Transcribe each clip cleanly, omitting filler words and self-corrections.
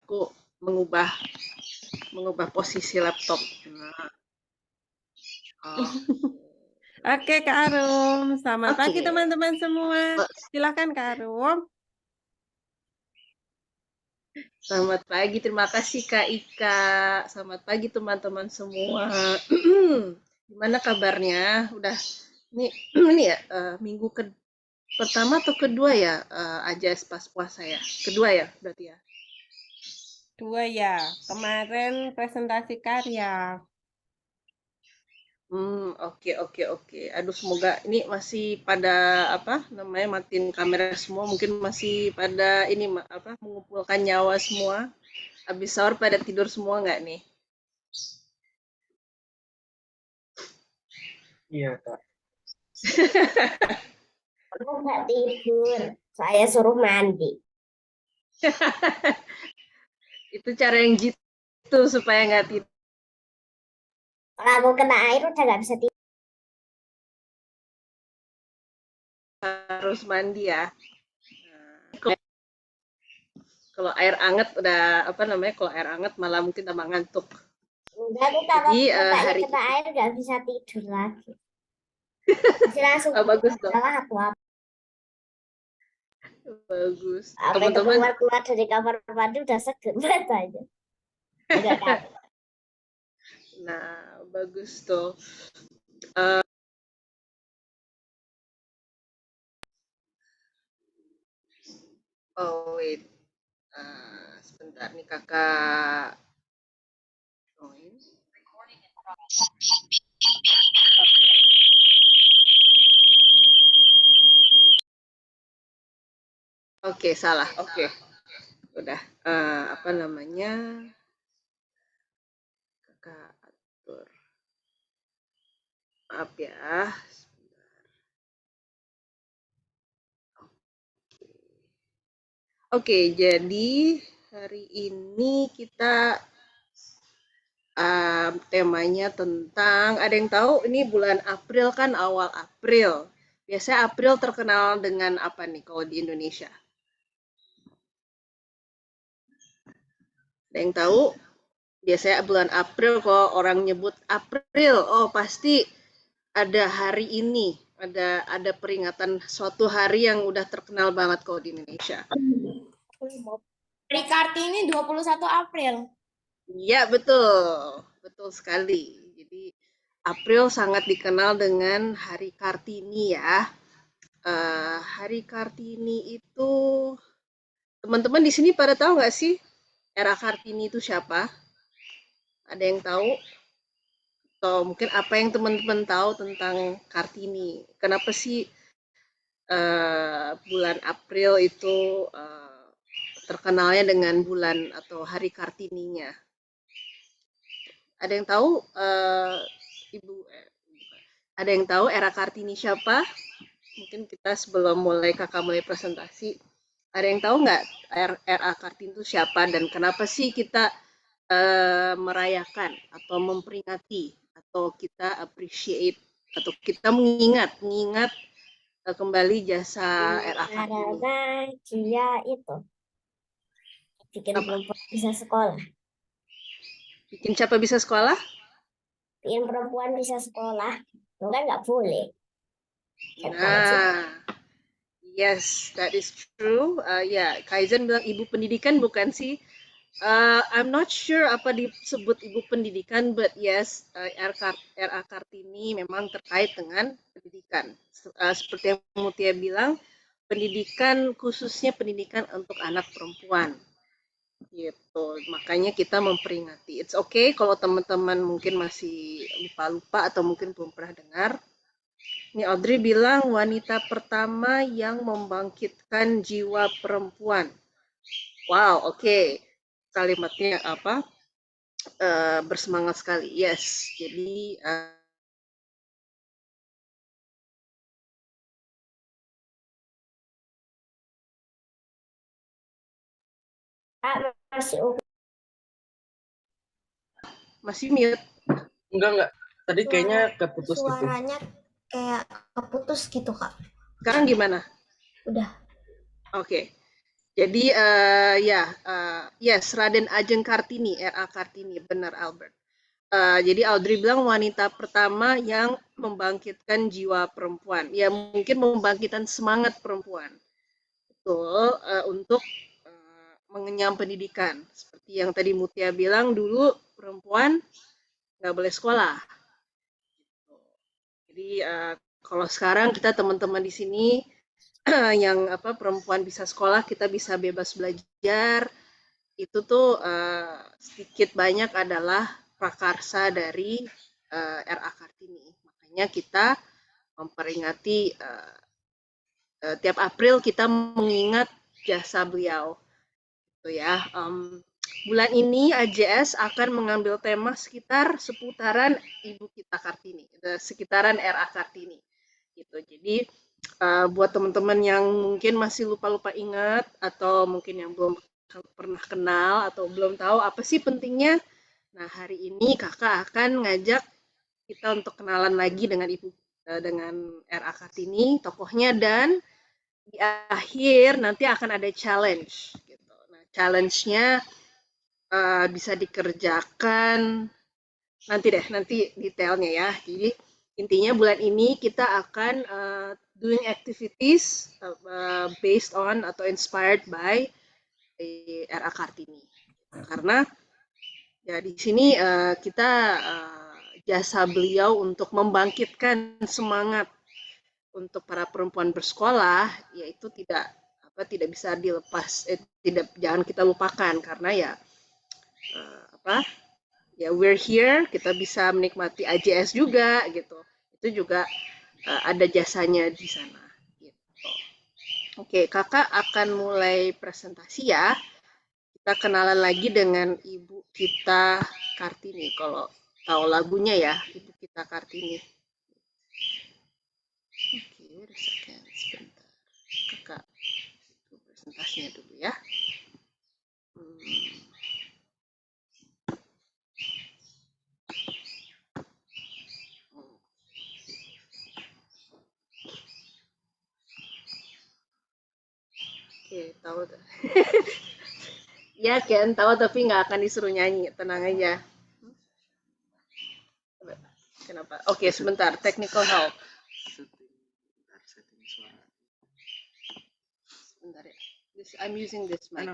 Aku mengubah posisi laptop. Nah, oh, Oke, Kak Arum. Selamat pagi oke. teman-teman semua. Silakan Kak Arum. Selamat pagi, terima kasih Kak Ika. Selamat pagi teman-teman semua. Gimana kabarnya? Udah ini ini ya minggu pertama atau kedua ya aja pas puasa ya? Kedua ya berarti ya. Dua ya, kemarin presentasi karya. Oke oke oke. Aduh, semoga ini masih pada apa namanya matiin kamera semua, mungkin masih pada ini apa mengumpulkan nyawa semua. Habis sahur pada tidur semua nggak nih? Iya, Kak. Aku nggak tidur, saya suruh mandi. Itu cara yang jitu supaya nggak tidur. Kalau aku kena air udah nggak bisa tidur. Harus mandi ya. Nah, kalau air anget udah apa namanya? Kalau air anget malah mungkin tambah ngantuk. Enggak, aku kalau Jadi matanya hari kena air nggak bisa tidur lagi. Masih langsung bagus dong, salah aku apa? bagus. Apa itu Teman-teman, keluar dari kamar mandi udah seger matanya. Enggak kan? nah bagus tuh. Oh wait, sebentar nih kakak. Join. Oke, salah. Oke, udah. Apa namanya? Kakak atur. Maaf ya. Oke, jadi hari ini kita temanya tentang, ada yang tahu ini bulan April kan, awal April. Biasanya April terkenal dengan apa nih kalau di Indonesia? Ada yang tahu? Biasanya bulan April kalau orang nyebut April, oh pasti ada hari ini, ada peringatan suatu hari yang udah terkenal banget kalau di Indonesia. Hari Kartini 21 April. Iya, betul. Betul sekali. Jadi April sangat dikenal dengan Hari Kartini ya. Hari Kartini itu teman-teman di sini pada tahu nggak sih era Kartini itu siapa? Ada yang tahu? Atau mungkin apa yang teman-teman tahu tentang Kartini? Kenapa sih bulan April itu terkenalnya dengan bulan atau Hari Kartininya? Ada yang tahu, Ibu? Ada yang tahu era Kartini siapa? Mungkin kita sebelum kakak mulai presentasi, ada yang tahu nggak era Kartini itu siapa dan kenapa sih kita merayakan atau memperingati atau kita appreciate atau kita mengingat kembali jasa era Kartini? Karena dia itu bikin Apa? perempuan bisa sekolah. Bikin siapa bisa sekolah? Bikin perempuan bisa sekolah. Itu kan nggak boleh. Nah, yes, that is true. Ya, Kaizen bilang ibu pendidikan bukan sih? I'm not sure apa disebut ibu pendidikan, but yes, RA Kartini memang terkait dengan pendidikan. Seperti yang Mutia bilang, pendidikan khususnya pendidikan untuk anak perempuan. Gitu. Makanya kita memperingati. It's okay kalau teman-teman mungkin masih lupa-lupa atau mungkin belum pernah dengar. Ini Audrey bilang wanita pertama yang membangkitkan jiwa perempuan. Wow, oke. Kalimatnya apa? Bersemangat sekali. Yes. Jadi masih mute. Enggak. Tadi kayaknya keputus gitu. Suaranya kayak keputus gitu, Kak. Sekarang gimana? Udah. Oke. Jadi yes, Raden Ajeng Kartini, R.A. Kartini, benar Albert. Jadi Audrey bilang wanita pertama yang membangkitkan jiwa perempuan. Ya mungkin membangkitkan semangat perempuan. Betul, untuk mengenyam pendidikan. Seperti yang tadi Mutia bilang, dulu perempuan nggak boleh sekolah. Jadi kalau sekarang kita teman-teman di sini yang perempuan bisa sekolah, kita bisa bebas belajar, itu tuh sedikit banyak adalah prakarsa dari R.A. Kartini. Makanya kita memperingati tiap April kita mengingat jasa beliau. Gitu ya. Bulan ini AJS akan mengambil tema sekitar seputaran Ibu kita Kartini, sekitaran R.A. Kartini. Gitu. Jadi buat teman-teman yang mungkin masih lupa-lupa ingat atau mungkin yang belum pernah kenal atau belum tahu apa sih pentingnya, nah hari ini kakak akan ngajak kita untuk kenalan lagi dengan R.A. Kartini, tokohnya, dan di akhir nanti akan ada challenge. Gitu. Nah, challenge-nya bisa dikerjakan nanti detailnya ya. Jadi intinya bulan ini kita akan doing activities based on atau inspired by R.A. Kartini. Karena ya di sini kita jasa beliau untuk membangkitkan semangat untuk para perempuan bersekolah, yaitu tidak bisa dilepas, jangan kita lupakan, karena ya we're here, kita bisa menikmati AJS juga gitu. Itu juga ada jasanya di sana. Gitu. Oke, kakak akan mulai presentasi ya. Kita kenalan lagi dengan Ibu kita Kartini. Kalau tahu lagunya ya, Ibu kita Kartini. Oke, sebentar. Kakak presentasinya dulu ya. Oke, tahu. Ya, Ken tahu tapi nggak akan disuruh nyanyi, tenang aja. Kenapa? Oke, sebentar, technical help. Sebentar ya. I'm using this mic.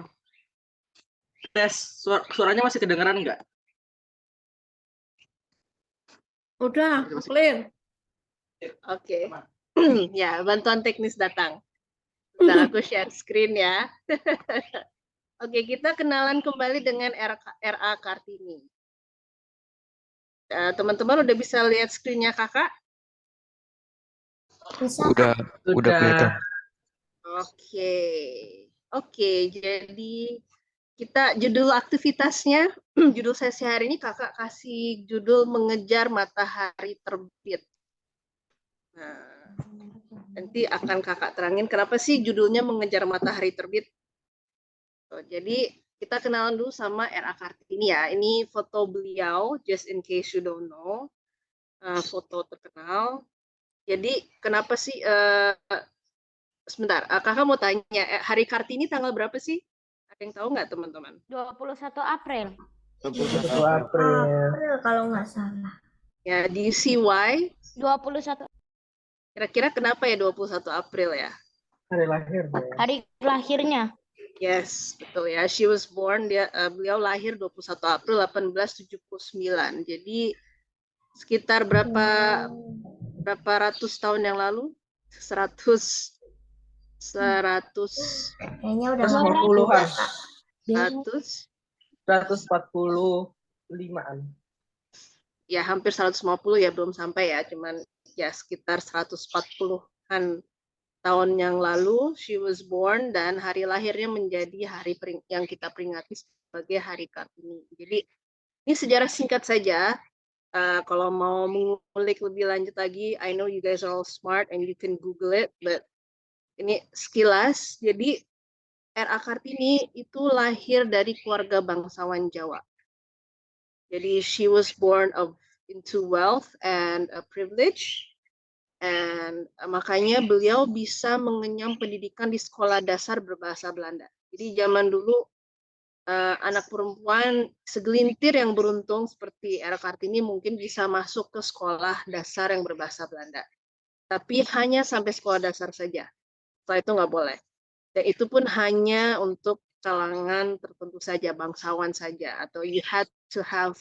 Tes, suaranya masih kedengaran nggak? Udah, clear. Oke. Ya, bantuan teknis datang. Bentar aku share screen ya. Oke, kita kenalan kembali dengan R.A. Kartini. Teman-teman udah bisa lihat screen-nya kakak? Bisa. Udah kelihatan. Oke, jadi kita judul aktivitasnya, judul sesi hari ini kakak kasih judul mengejar matahari terbit. Nah, nanti akan kakak terangin kenapa sih judulnya mengejar matahari terbit. Jadi kita kenalan dulu sama R.A. Kartini ya. Ini foto beliau, just in case you don't know, foto terkenal. Jadi kenapa sih? Sebentar, kakak mau tanya, hari Kartini tanggal berapa sih? Ada yang tahu nggak teman-teman? 21 April. 21 April. Kalau nggak salah. Ya, do you see why? 21 Kira-kira kenapa ya 21 April ya? Hari lahir ya. hari lahirnya. Yes, betul ya. She was born, beliau lahir 21 April 1879. Jadi sekitar berapa ratus tahun yang lalu? 100 Kayaknya udah 150-an. 145-an. Ya, hampir 150 ya, belum sampai ya, cuman ya sekitar 140-an tahun yang lalu she was born, dan hari lahirnya menjadi hari yang kita peringati sebagai Hari Kartini. Jadi ini sejarah singkat saja. Kalau mau mengulik lebih lanjut lagi, I know you guys are all smart and you can Google it, but ini sekilas. Jadi R.A. Kartini itu lahir dari keluarga bangsawan Jawa. Jadi she was born into wealth and a privilege. And makanya beliau bisa mengenyam pendidikan di sekolah dasar berbahasa Belanda. Jadi zaman dulu anak perempuan segelintir yang beruntung seperti Era Kartini mungkin bisa masuk ke sekolah dasar yang berbahasa Belanda. Tapi hanya sampai sekolah dasar saja. Setelah itu nggak boleh. Dan itu pun hanya untuk kalangan tertentu saja, bangsawan saja. Atau you had to have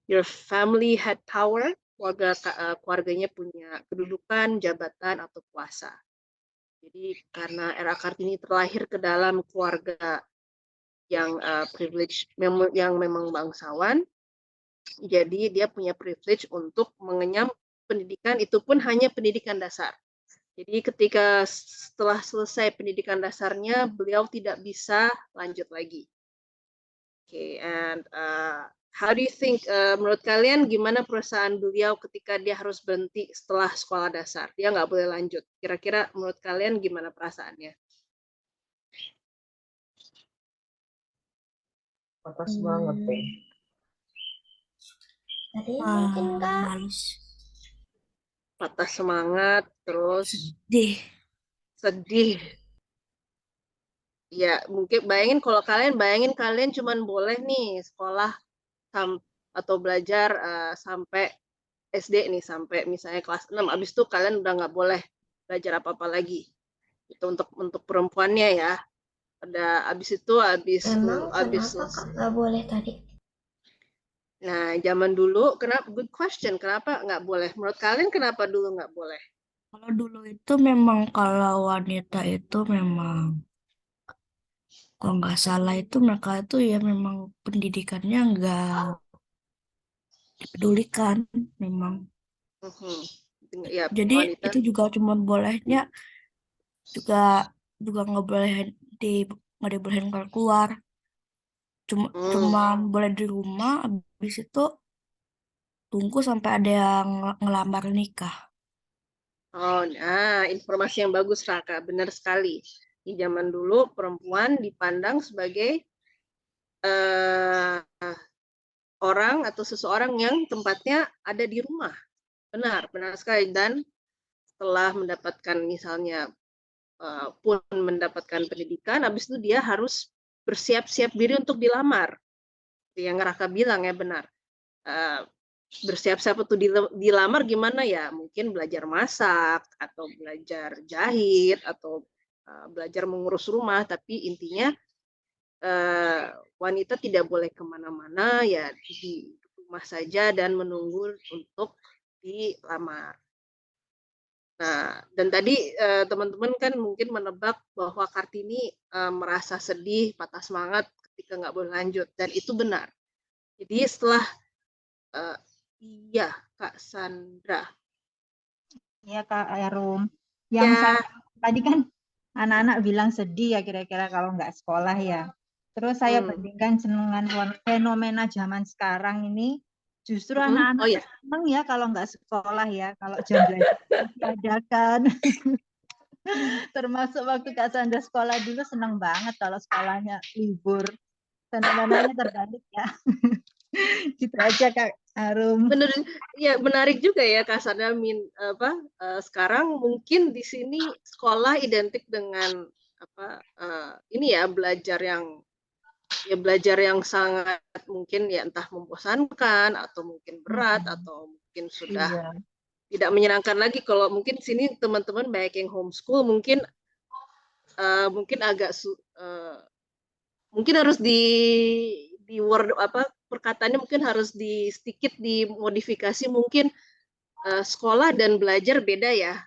your family had power, keluarganya punya kedudukan, jabatan, atau kuasa. Jadi karena Era Kartini terlahir ke dalam keluarga yang privilege, yang memang bangsawan, jadi dia punya privilege untuk mengenyam pendidikan, itu pun hanya pendidikan dasar. Jadi ketika setelah selesai pendidikan dasarnya, beliau tidak bisa lanjut lagi. Okay, and how do you think, menurut kalian gimana perasaan beliau ketika dia harus berhenti setelah sekolah dasar? Dia nggak boleh lanjut. Kira-kira menurut kalian gimana perasaannya? Patah semangat deh. Tadi mungkin Kak. Males. Patah semangat, terus Deh. sedih. Ya, mungkin bayangin kalian cuman boleh nih sekolah atau belajar sampai SD nih, sampai misalnya kelas 6. Habis itu kalian udah nggak boleh belajar apa-apa lagi. Itu untuk perempuannya ya. Habis Emang kenapa Kak nggak boleh tadi? Nah, zaman dulu, good question, kenapa nggak boleh? Menurut kalian kenapa dulu nggak boleh? Kalau dulu itu memang kalau wanita itu memang kalau nggak salah itu mereka itu ya memang pendidikannya nggak dipedulikan memang. Ya, Jadi wanita. itu juga cuma bolehnya juga nggak boleh nggak dibolehin keluar. Cuma boleh di rumah, habis itu tunggu sampai ada yang ngelamar nikah. Oh, nah, informasi yang bagus, Raka. Benar sekali. Di zaman dulu, perempuan dipandang sebagai orang atau seseorang yang tempatnya ada di rumah. Benar sekali. Dan setelah mendapatkan misalnya pun mendapatkan pendidikan, habis itu dia harus bersiap-siap diri untuk dilamar. Yang Raka bilang ya benar. Bersiap-siap untuk dilamar gimana ya? Mungkin belajar masak, atau belajar jahit, atau belajar mengurus rumah, tapi intinya wanita tidak boleh kemana-mana, ya di rumah saja dan menunggu untuk dilamar. Nah, dan tadi teman-teman kan mungkin menebak bahwa Kartini merasa sedih, patah semangat ketika nggak boleh lanjut, dan itu benar. Jadi setelah iya, Kak Sandra. Iya Kak Arum. Yang saya tadi kan anak-anak bilang sedih ya kira-kira kalau nggak sekolah ya. Terus saya bandingkan dengan fenomena zaman sekarang ini, justru anak-anak seneng ya kalau nggak sekolah ya, kalau jam belajar diadakan. Termasuk waktu Kak Sandra sekolah dulu seneng banget kalau sekolahnya libur. Fenomenanya terbalik ya. Gitu aja Kak Arum. Bener, ya menarik juga ya Kak Sandra. Sekarang mungkin di sini sekolah identik dengan ini ya belajar yang sangat mungkin ya entah membosankan atau mungkin berat atau mungkin sudah tidak menyenangkan lagi. Kalau mungkin sini teman-teman banyak yang homeschool, mungkin agak mungkin harus di word perkataannya mungkin harus sedikit dimodifikasi, mungkin sekolah dan belajar beda ya.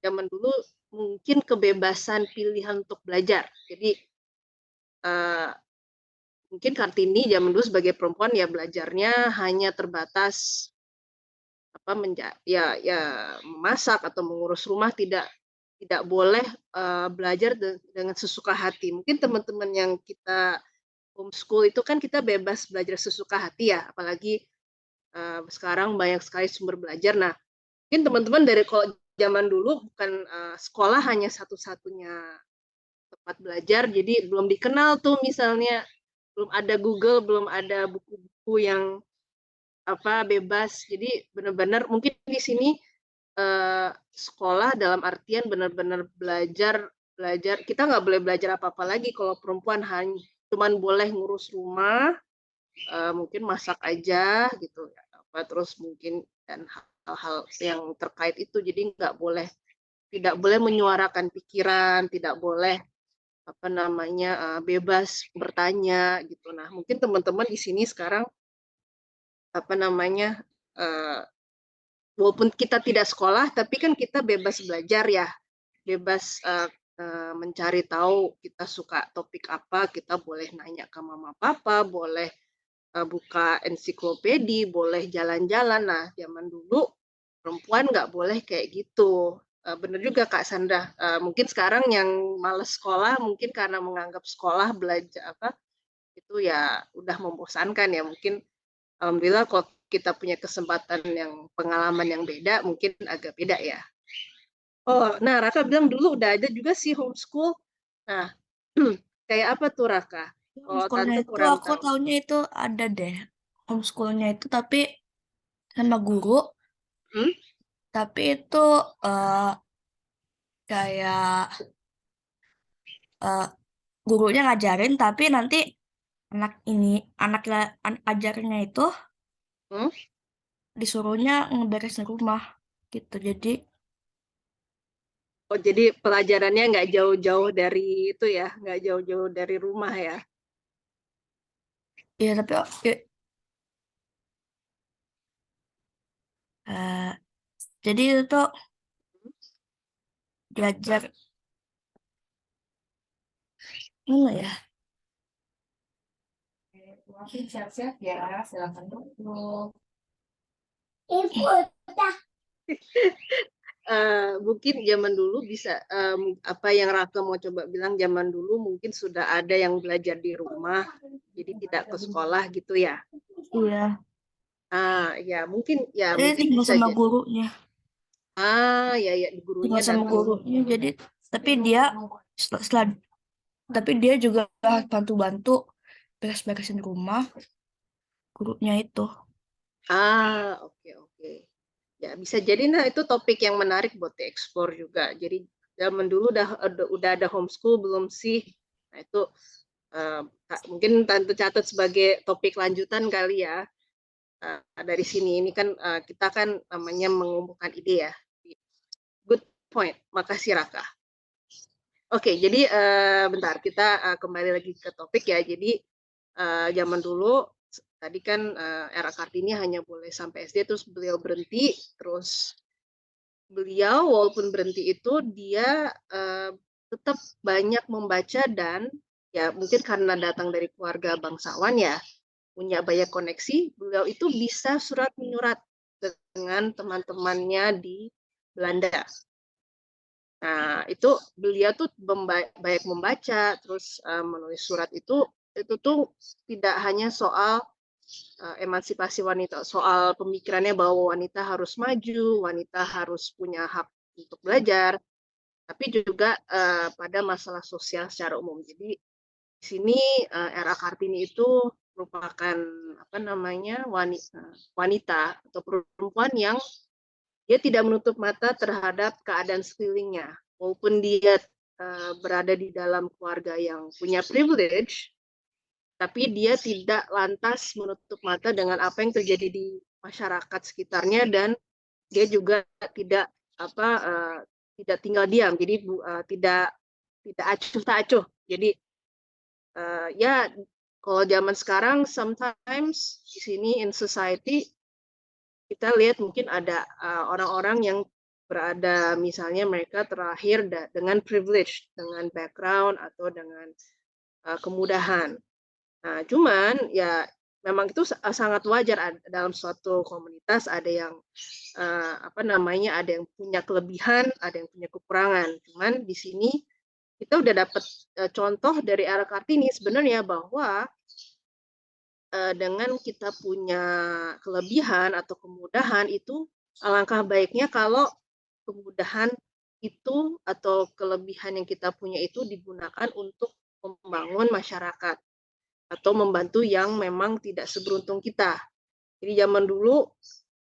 Zaman dulu mungkin kebebasan pilihan untuk belajar. Jadi mungkin Kartini zaman dulu sebagai perempuan ya belajarnya hanya terbatas memasak atau mengurus rumah, tidak boleh belajar dengan sesuka hati. Mungkin teman-teman yang kita homeschool itu kan kita bebas belajar sesuka hati ya, apalagi sekarang banyak sekali sumber belajar. Nah, mungkin teman-teman dari kalau zaman dulu bukan sekolah hanya satu-satunya tempat belajar, jadi belum dikenal tuh misalnya, belum ada Google, belum ada buku-buku yang bebas. Jadi benar-benar mungkin di sini sekolah dalam artian benar-benar belajar belajar, kita nggak boleh belajar apa-apa lagi kalau perempuan hanya cuman boleh ngurus rumah, mungkin masak aja gitu ya, apa terus mungkin dan hal-hal yang terkait itu, jadi tidak boleh menyuarakan pikiran, tidak boleh apa namanya bebas bertanya gitu. Nah mungkin teman-teman di sini sekarang apa namanya walaupun kita tidak sekolah tapi kan kita bebas belajar ya, bebas mencari tahu kita suka topik apa, kita boleh nanya ke mama papa, boleh buka ensiklopedi, boleh jalan-jalan. Nah, zaman dulu perempuan nggak boleh kayak gitu. Bener juga Kak Sandra. Mungkin sekarang yang males sekolah mungkin karena menganggap sekolah belajar apa itu ya udah membosankan ya. Mungkin alhamdulillah kalau kita punya kesempatan yang pengalaman yang beda mungkin agak beda ya. Oh, nah Raka bilang dulu udah ada juga sih homeschool. Nah, kayak apa tuh Raka? Kalau Homeschoolnya Tante itu kurang aku tahu. taunya itu ada deh. Homeschoolnya itu tapi sama guru, Hmm? tapi itu eh, kayak eh, gurunya ngajarin, tapi nanti anak ajarnya itu Hmm? disuruhnya ngeberesin rumah gitu. Jadi Oh, jadi pelajarannya nggak jauh-jauh dari itu ya, nggak jauh-jauh dari rumah ya. ya tapi eh, jadi itu tuh belajar ini ya. Mungkin siap-siap ya, silakan dulu. Mungkin zaman dulu bisa apa yang Raka mau coba bilang zaman dulu mungkin sudah ada yang belajar di rumah, jadi tidak ke sekolah gitu ya. Iya. Ya mungkin Jadi tinggal bisa sama jadi. gurunya. Ya gurunya Tinggal sama datang. gurunya. Jadi tapi dia setelah tapi dia juga bantu-bantu beres-beresin rumah gurunya itu. Oke oke. Ya bisa jadi nah itu topik yang menarik buat dieksplor juga. Jadi zaman dulu udah ada homeschool belum sih? Nah itu mungkin Tante catat sebagai topik lanjutan kali ya. Dari sini ini kan kita kan namanya mengumpulkan ide ya. Good point. Makasih Raka. Oke, jadi bentar kita kembali lagi ke topik ya. Jadi zaman dulu tadi kan era Kartini hanya boleh sampai SD, terus beliau berhenti, terus beliau walaupun berhenti itu dia tetap banyak membaca dan ya mungkin karena datang dari keluarga bangsawan ya punya banyak koneksi, beliau itu bisa surat menyurat dengan teman-temannya di Belanda. Nah, itu beliau tuh banyak membaca, terus menulis surat itu tuh tidak hanya soal emansipasi wanita, soal pemikirannya bahwa wanita harus maju, wanita harus punya hak untuk belajar, tapi juga pada masalah sosial secara umum. Jadi di sini era Kartini itu merupakan apa namanya wanita atau perempuan yang dia tidak menutup mata terhadap keadaan sekelilingnya, walaupun dia berada di dalam keluarga yang punya privilege, tapi dia tidak lantas menutup mata dengan apa yang terjadi di masyarakat sekitarnya dan dia juga tidak apa tidak tinggal diam, jadi tidak acuh tak acuh. Jadi ya kalau zaman sekarang sometimes di sini in society kita lihat mungkin ada orang-orang yang berada misalnya mereka terlahir dengan privilege, dengan background atau dengan kemudahan. Nah, cuman ya memang itu sangat wajar dalam suatu komunitas ada yang apa namanya ada yang punya kelebihan, ada yang punya kekurangan. Cuman di sini kita udah dapat contoh dari era Kartini sebenarnya bahwa dengan kita punya kelebihan atau kemudahan itu alangkah baiknya kalau kemudahan itu atau kelebihan yang kita punya itu digunakan untuk membangun masyarakat atau membantu yang memang tidak seberuntung kita. Jadi zaman dulu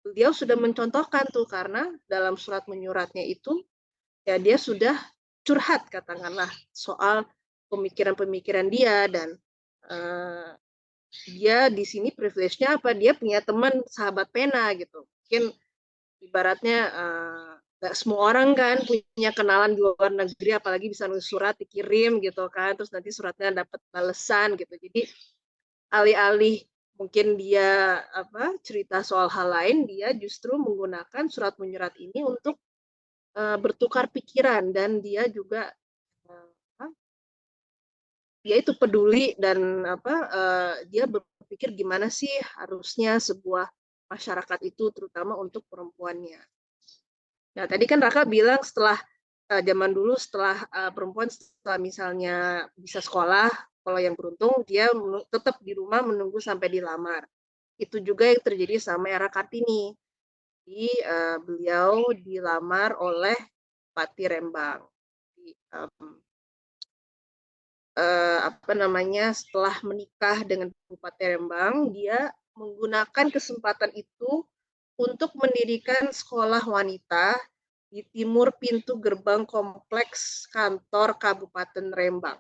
beliau sudah mencontohkan tuh karena dalam surat menyuratnya itu ya dia sudah curhat katakanlah soal pemikiran-pemikiran dia, dan dia di sini privilege-nya apa? Dia punya teman sahabat pena gitu. Mungkin ibaratnya nggak semua orang kan punya kenalan di luar negeri, apalagi bisa nulis surat dikirim gitu kan, terus nanti suratnya dapat balesan gitu. Jadi alih-alih mungkin dia cerita soal hal lain, dia justru menggunakan surat menyurat ini untuk bertukar pikiran, dan dia juga dia itu peduli, dan dia berpikir gimana sih harusnya sebuah masyarakat itu, terutama untuk perempuannya. Nah, tadi kan Raka bilang setelah zaman dulu, setelah perempuan setelah misalnya bisa sekolah, kalau yang beruntung dia tetap di rumah menunggu sampai dilamar. Itu juga yang terjadi sama Era Kartini. Jadi beliau dilamar oleh Bupati Rembang. Setelah menikah dengan Bupati Rembang, dia menggunakan kesempatan itu untuk mendirikan sekolah wanita di timur pintu gerbang kompleks kantor Kabupaten Rembang.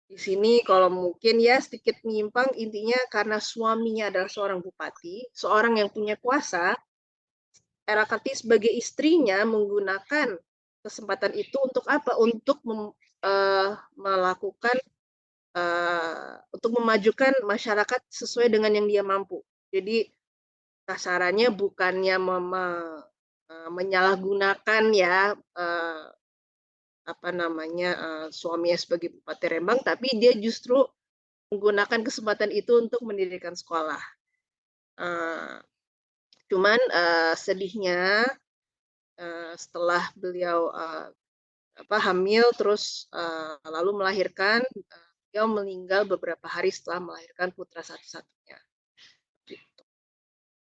Di sini kalau mungkin ya sedikit menyimpang, intinya karena suaminya adalah seorang bupati, seorang yang punya kuasa, Era Kartini sebagai istrinya menggunakan kesempatan itu untuk apa? Untuk melakukan untuk memajukan masyarakat sesuai dengan yang dia mampu. Jadi kasarannya bukannya menyalahgunakan ya suaminya sebagai Bupati Rembang, tapi dia justru menggunakan kesempatan itu untuk mendirikan sekolah. Cuman sedihnya setelah beliau hamil terus lalu melahirkan, beliau meninggal beberapa hari setelah melahirkan putra satu-satunya.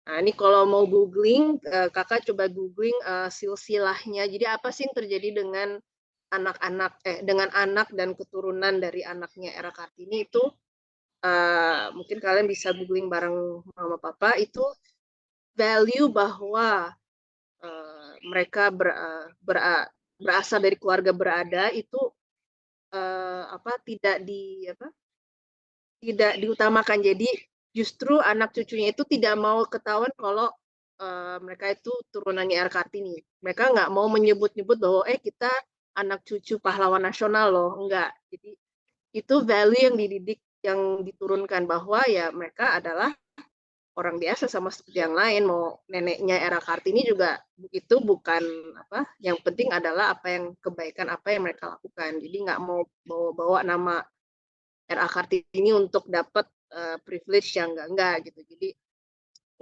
Nah, ini kalau mau googling, kakak coba googling silsilahnya. Jadi apa sih yang terjadi dengan dengan anak dan keturunan dari anaknya Era Kartini itu? Mungkin kalian bisa googling bareng mama papa. Itu value bahwa mereka berasal dari keluarga berada itu tidak diutamakan. Jadi justru anak cucunya itu tidak mau ketahuan kalau mereka itu turunannya Era Kartini. Mereka nggak mau menyebut-nyebut bahwa kita anak cucu pahlawan nasional loh, enggak. Jadi itu value yang dididik, yang diturunkan, bahwa ya mereka adalah orang biasa sama seperti yang lain. Mau neneknya Era Kartini juga itu bukan yang penting adalah kebaikan apa yang mereka lakukan. Jadi nggak mau bawa nama Era Kartini untuk dapat privilege yang enggak gitu. Jadi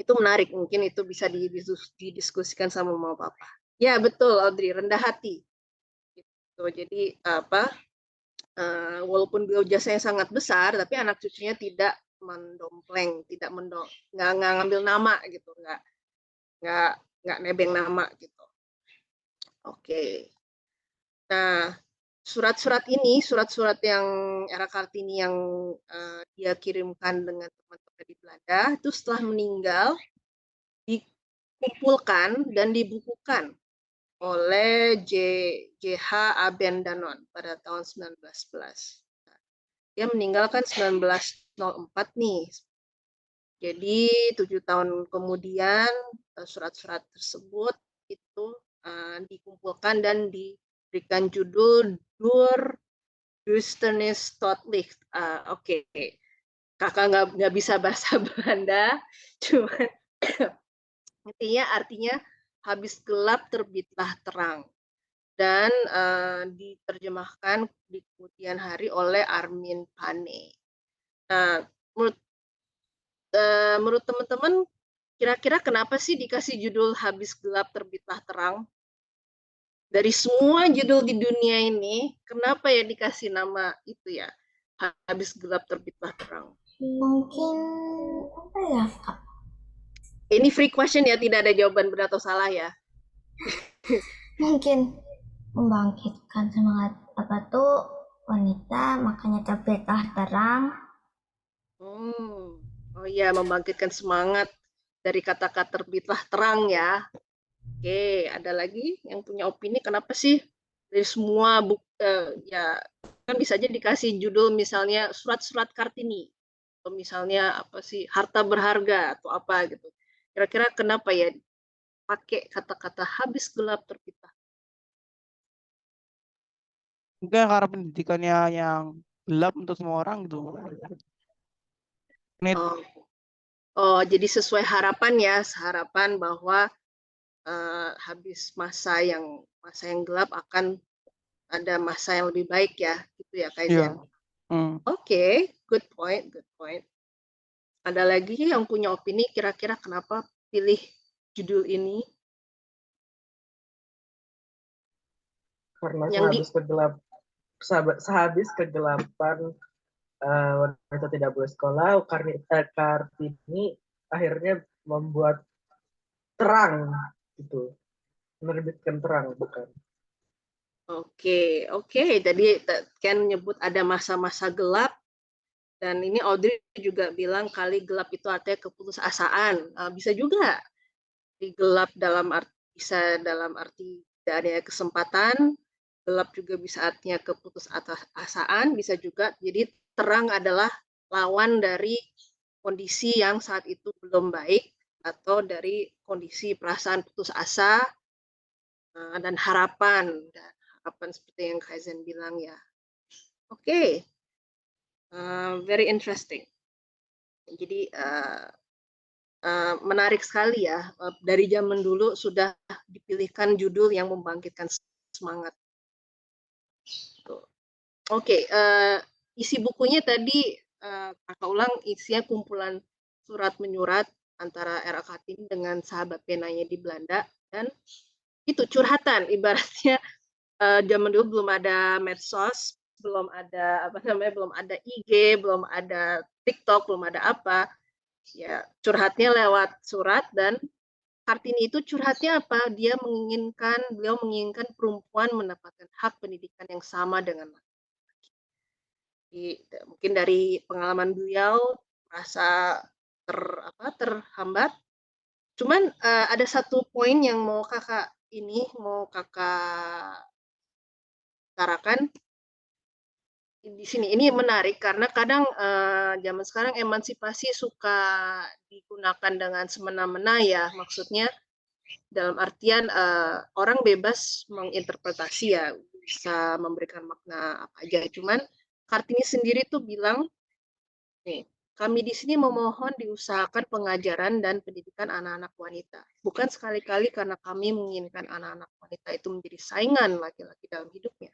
itu menarik, mungkin itu bisa didiskusikan sama mama papa. Ya betul Audrey, rendah hati. Gitu. Jadi walaupun beliau jasanya sangat besar, tapi anak cucunya tidak mendompleng, nggak ngambil nama gitu, nggak nebeng nama gitu. Oke. Nah, surat-surat yang Era Kartini yang dia kirimkan dengan teman-teman di Belanda itu setelah meninggal dikumpulkan dan dibukukan oleh J.H. Abendanon pada tahun 1911. Dia meninggal kan 1904 nih. Jadi 7 tahun kemudian surat-surat tersebut itu dikumpulkan dan diberikan judul Der Duisternis tot Licht. Oke. Kakak nggak bisa bahasa Belanda, cuman artinya habis gelap terbitlah terang, dan diterjemahkan di kemudian hari oleh Armin Pane. Nah, menurut teman-teman, kira-kira kenapa sih dikasih judul habis gelap terbitlah terang? Dari semua judul di dunia ini, kenapa ya dikasih nama itu ya, habis gelap terbitlah terang? Mungkin apa ya, Kak? Ini free question ya, tidak ada jawaban benar atau salah ya. Mungkin membangkitkan semangat wanita, makanya terbitlah terang. Oh iya, membangkitkan semangat dari kata-kata terbitlah terang ya. Oke, ada lagi yang punya opini kenapa sih dari semua ya kan bisa aja dikasih judul misalnya surat-surat Kartini, atau misalnya apa sih harta berharga atau apa gitu. Kira-kira kenapa ya pakai kata-kata habis gelap terbitlah? Mungkin karena pendidikannya yang gelap untuk semua orang gitu. Ini Oh, oh jadi sesuai harapan ya, harapan bahwa habis masa yang gelap akan ada masa yang lebih baik ya, gitu ya ya. Kaizen. Hmm. Oke, good point, good point. Ada lagi yang punya opini kira-kira kenapa pilih judul ini? Karena Yang sehabis kegelapan wanita tidak boleh sekolah, Kartini akhirnya membuat terang gitu, menerbitkan terang bukan. Oke. Tadi Ken nyebut ada masa-masa gelap, dan ini Audrey juga bilang kali gelap itu artinya keputusasaan. Bisa juga gelap bisa dalam arti tidak adanya kesempatan. Gelap juga bisa artinya keputusasaan, bisa juga. Jadi terang adalah lawan dari kondisi yang saat itu belum baik, atau dari kondisi perasaan putus asa dan harapan seperti yang Kaizen bilang ya. Oke. Very interesting. Jadi menarik sekali ya, dari zaman dulu sudah dipilihkan judul yang membangkitkan semangat. Oke, isi bukunya tadi kakak ulang, isinya kumpulan surat menyurat antara R.A. Kartini dengan sahabat penanya di Belanda, dan itu curhatan, ibaratnya zaman dulu belum ada medsos, belum ada belum ada IG, belum ada TikTok, belum ada apa. Ya, curhatnya lewat surat, dan Kartini itu curhatnya apa? Beliau menginginkan perempuan mendapatkan hak pendidikan yang sama dengan laki-laki. Mungkin dari pengalaman beliau merasa terhambat. Cuman ada satu poin yang mau kakak utarakan di sini. Ini menarik karena kadang zaman sekarang emansipasi suka digunakan dengan semena-mena ya, maksudnya dalam artian orang bebas menginterpretasi ya, bisa memberikan makna apa aja. Cuman Kartini sendiri tuh bilang, nih, kami di sini memohon diusahakan pengajaran dan pendidikan anak-anak wanita. Bukan sekali-kali karena kami menginginkan anak-anak wanita itu menjadi saingan laki-laki dalam hidupnya,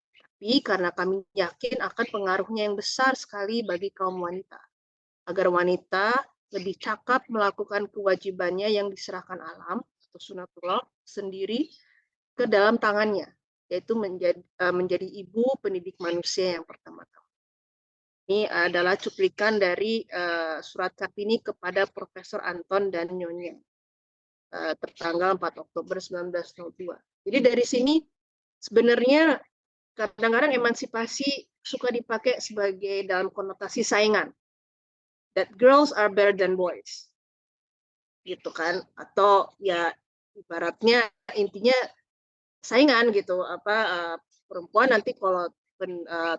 tapi karena kami yakin akan pengaruhnya yang besar sekali bagi kaum wanita, agar wanita lebih cakap melakukan kewajibannya yang diserahkan alam atau sunatullah sendiri ke dalam tangannya, yaitu menjadi ibu pendidik manusia yang pertama-tama. Ini adalah cuplikan dari surat Kartini kepada Profesor Anton dan Nyonya tertanggal 4 Oktober 1902. Jadi dari sini sebenarnya kadang-kadang emansipasi suka dipakai sebagai dalam konotasi saingan. That girls are better than boys. Gitu kan, atau ya ibaratnya intinya saingan gitu, perempuan nanti kalau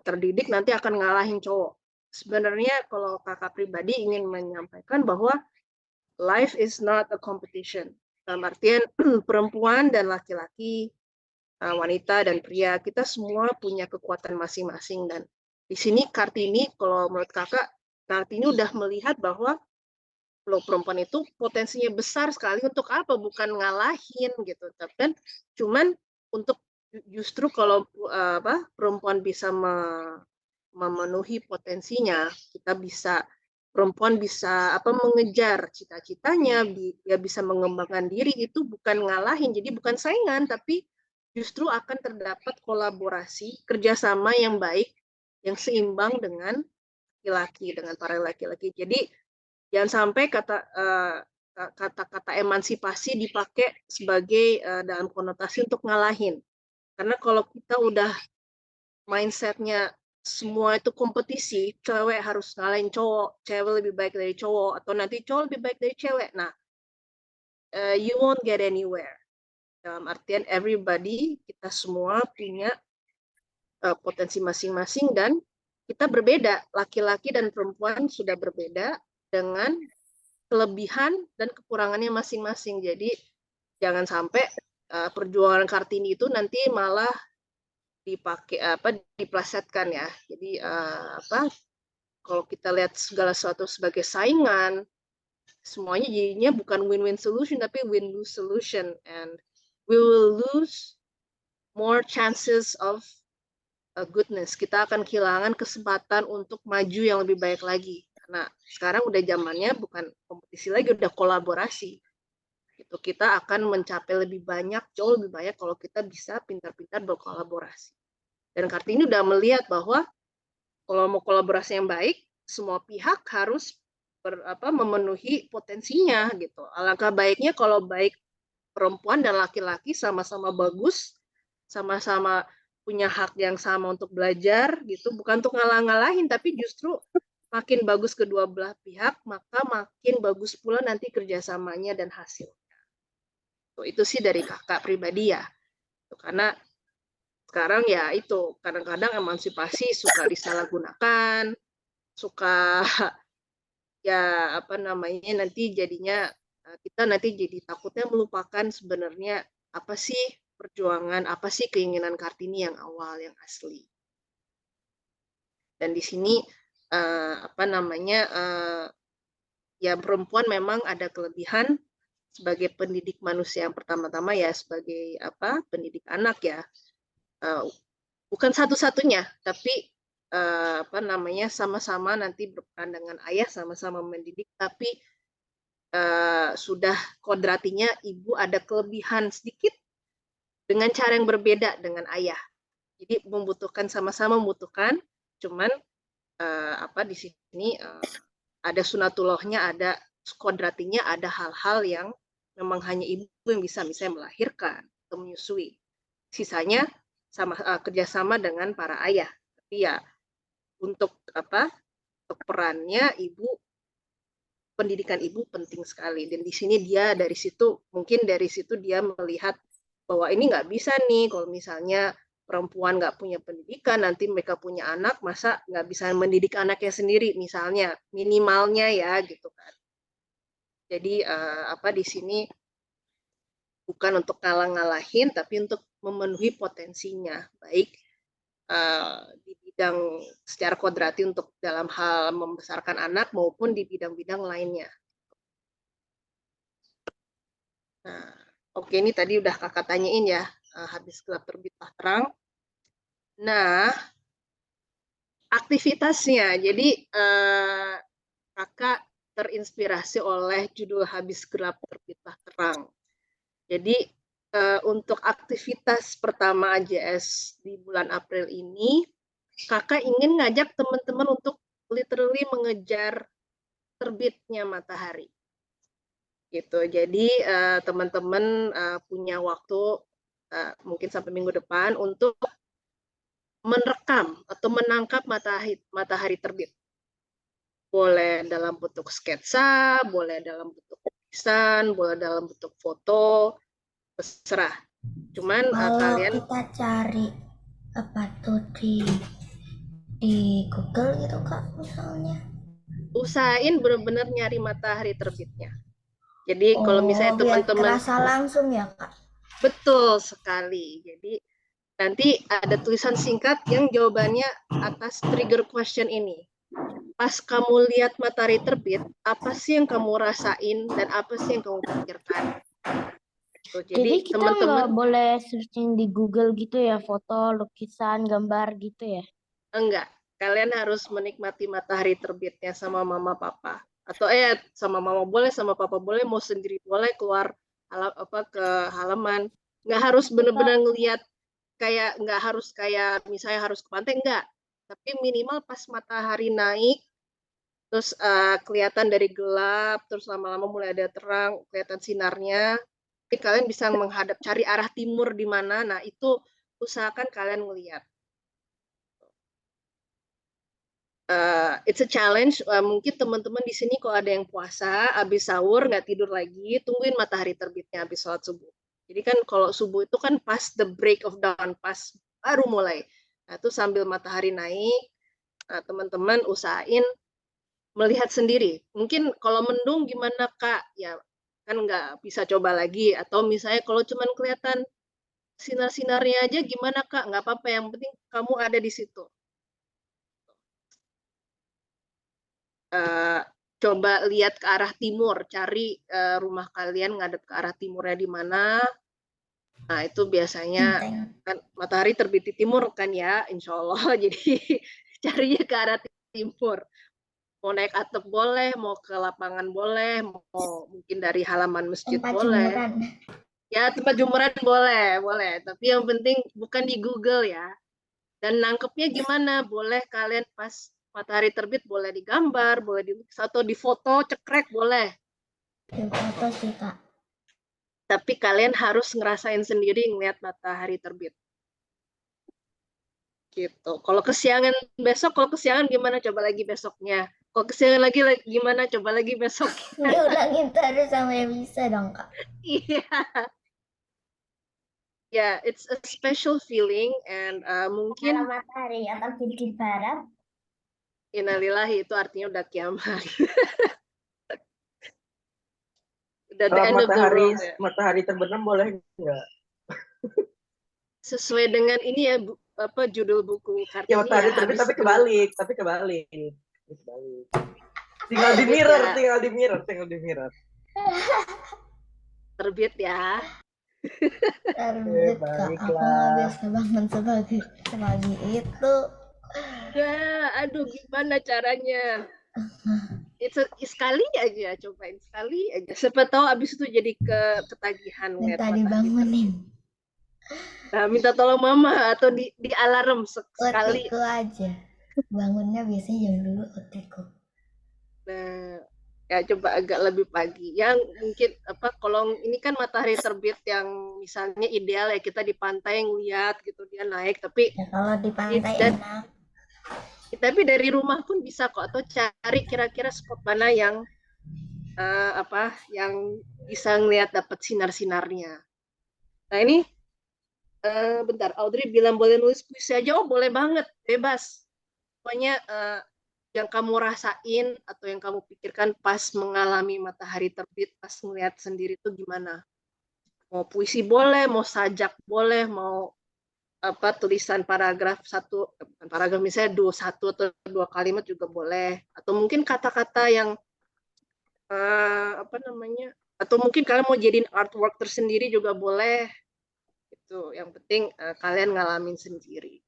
terdidik nanti akan ngalahin cowok. Sebenarnya kalau kakak pribadi ingin menyampaikan bahwa life is not a competition. Dalam artian perempuan dan laki-laki, wanita dan pria, kita semua punya kekuatan masing-masing, dan di sini Kartini, kalau menurut kakak, Kartini udah melihat bahwa kalau perempuan itu potensinya besar sekali untuk apa? Bukan ngalahin gitu, tapi kan cuman untuk justru kalau perempuan bisa memenuhi potensinya, perempuan bisa mengejar cita-citanya, dia bisa mengembangkan diri, itu bukan ngalahin, jadi bukan saingan, tapi justru akan terdapat kolaborasi, kerjasama yang baik, yang seimbang dengan laki-laki, dengan para laki-laki. Jadi jangan sampai kata-kata emansipasi dipakai sebagai dalam konotasi untuk ngalahin. Karena kalau kita udah mindsetnya semua itu kompetisi, cewek harus ngalahin cowok, cewek lebih baik dari cowok, atau nanti cowok lebih baik dari cewek. Nah, you won't get anywhere. Dalam artian everybody, kita semua punya potensi masing-masing dan kita berbeda, laki-laki dan perempuan sudah berbeda dengan kelebihan dan kekurangannya masing-masing. Jadi jangan sampai perjuangan Kartini itu nanti malah diplesetkan ya. Jadi kalau kita lihat segala sesuatu sebagai saingan, semuanya jadinya bukan win-win solution tapi win-lose solution, and we will lose more chances of goodness. Kita akan kehilangan kesempatan untuk maju yang lebih baik lagi. Karena sekarang udah zamannya bukan kompetisi lagi, udah kolaborasi. Gitu. Kita akan mencapai lebih banyak, jauh lebih banyak kalau kita bisa pintar-pintar berkolaborasi. Dan Kartini udah melihat bahwa kalau mau kolaborasi yang baik, semua pihak harus memenuhi potensinya gitu. Alangkah baiknya kalau baik perempuan dan laki-laki sama-sama bagus, sama-sama punya hak yang sama untuk belajar gitu, bukan untuk ngalah-ngalahin, tapi justru makin bagus kedua belah pihak, maka makin bagus pula nanti kerjasamanya dan hasilnya. Itu sih dari kakak pribadi ya. Karena sekarang ya itu kadang-kadang emansipasi suka disalahgunakan, suka ya nanti jadinya kita nanti jadi takutnya melupakan sebenarnya apa sih perjuangan, apa sih keinginan Kartini yang awal, yang asli. Dan di sini ya perempuan memang ada kelebihan sebagai pendidik manusia yang pertama-tama ya, sebagai pendidik anak ya. Bukan satu-satunya, tapi sama-sama nanti berperan dengan ayah, sama-sama mendidik, tapi sudah kodratinya ibu ada kelebihan sedikit dengan cara yang berbeda dengan ayah. Jadi membutuhkan, sama-sama membutuhkan, cuman di sini ada sunatullahnya, ada kodratinya, ada hal-hal yang memang hanya ibu yang bisa, misalnya melahirkan atau menyusui. Sisanya sama kerjasama dengan para ayah. Tapi ya untuk perannya ibu, pendidikan ibu penting sekali. Dan di sini dia dari situ dia melihat bahwa ini nggak bisa nih kalau misalnya perempuan nggak punya pendidikan, nanti mereka punya anak, masa nggak bisa mendidik anaknya sendiri misalnya, minimalnya ya gitu kan. Jadi di sini bukan untuk ngalah-ngalahin, tapi untuk memenuhi potensinya, baik di bidang secara kodrati untuk dalam hal membesarkan anak maupun di bidang-bidang lainnya. Nah, oke, ini tadi udah kakak tanyain ya, habis gelap terbitlah terang. Nah, aktivitasnya, jadi kakak terinspirasi oleh judul habis gelap terbitlah terang. Jadi untuk aktivitas pertama AJS di bulan April ini, kakak ingin ngajak teman-teman untuk literally mengejar terbitnya matahari. Gitu. Jadi teman-teman punya waktu mungkin sampai minggu depan untuk merekam atau menangkap matahari terbit. Boleh dalam bentuk sketsa, boleh dalam bentuk tulisan, boleh dalam bentuk foto, terserah. Cuman kalian kita cari apa tuh di Google gitu Kak misalnya. Usahain benar-benar nyari matahari terbitnya. Jadi kalau misalnya teman-teman terasa langsung ya Kak. Betul sekali. Jadi nanti ada tulisan singkat yang jawabannya atas trigger question ini. Pas kamu lihat matahari terbit, apa sih yang kamu rasain dan apa sih yang kamu pikirkan? Jadi kita nggak boleh searching di Google gitu ya, foto, lukisan, gambar gitu ya? Enggak. Kalian harus menikmati matahari terbitnya sama mama papa. Atau sama mama boleh, sama papa boleh, mau sendiri boleh, keluar ke halaman. Nggak harus benar-benar ngelihat nggak harus kayak misalnya harus ke pantai, enggak. Tapi minimal pas matahari naik, terus kelihatan dari gelap, terus lama-lama mulai ada terang, kelihatan sinarnya. Jadi kalian bisa menghadap, cari arah timur di mana. Nah, itu usahakan kalian melihat. It's a challenge. Mungkin teman-teman di sini kalau ada yang puasa, habis sahur nggak tidur lagi, tungguin matahari terbitnya habis sholat subuh. Jadi kan kalau subuh itu kan pas the break of dawn, pas baru mulai. Nah, itu sambil matahari naik, nah, teman-teman usahain melihat sendiri. Mungkin kalau mendung gimana Kak? Ya kan nggak bisa coba lagi. Atau misalnya kalau cuman kelihatan sinar-sinarnya aja gimana Kak? Nggak apa-apa, yang penting kamu ada di situ. Coba lihat ke arah timur, cari rumah kalian ngadep ke arah timurnya di mana. Nah, itu biasanya kan matahari terbit di timur kan ya, insya Allah. Jadi carinya ke arah timur. Mau naik atap boleh, mau ke lapangan boleh, mau mungkin dari halaman masjid Tempat boleh. jemuran. Ya, tempat jemuran boleh. Tapi yang penting bukan di Google ya. Dan nangkepnya gimana? Boleh kalian pas matahari terbit, boleh digambar, boleh dilukis, atau difoto, cekrek, boleh. Di foto sih, Kak. Tapi kalian harus ngerasain sendiri ngeliat matahari terbit. Gitu. Kalau kesiangan gimana? Coba lagi besoknya. Kalau kesiangan lagi gimana? Coba lagi besoknya. Diulangin terus sampai bisa dong, Kak. Iya. Yeah, it's a special feeling and mungkin Kalau matahari atau di barat. Innalillahi itu artinya udah kiamat. Udah the Kalau end of the world. matahari terbenam boleh nggak? Sesuai dengan ini ya, apa judul buku Kartini. Ya matahari terbit tapi kebalik. Tinggal di mirror. Terbit ya. Terbit, Kak. Aku nggak biasa bangun sepagi itu. Ya, aduh gimana caranya? Sekali aja, cobain sekali aja. Siapa tahu abis itu jadi ketagihan. Minta dibangunin. Nah, minta tolong mama atau di alarm sekali. Otiku aja. Bangunnya biasanya jam dulu otiku. Nah, ya coba agak lebih pagi. Yang mungkin kalau ini kan matahari terbit yang misalnya ideal ya kita di pantai ngeliat gitu dia naik, tapi ya, kalau di pantai enak. Tapi dari rumah pun bisa kok, atau cari kira-kira spot mana yang yang bisa ngeliat dapat sinar-sinarnya. Nah ini bentar, Audrey bilang boleh nulis puisi aja. Oh boleh banget, bebas. Pokoknya yang kamu rasain atau yang kamu pikirkan pas mengalami matahari terbit, pas ngeliat sendiri itu gimana? Mau puisi boleh, mau sajak boleh, mau tulisan paragraf misalnya 1 atau 2 kalimat juga boleh, atau mungkin kata-kata yang atau mungkin kalian mau jadiin artwork tersendiri juga boleh. Itu yang penting kalian ngalamin sendiri.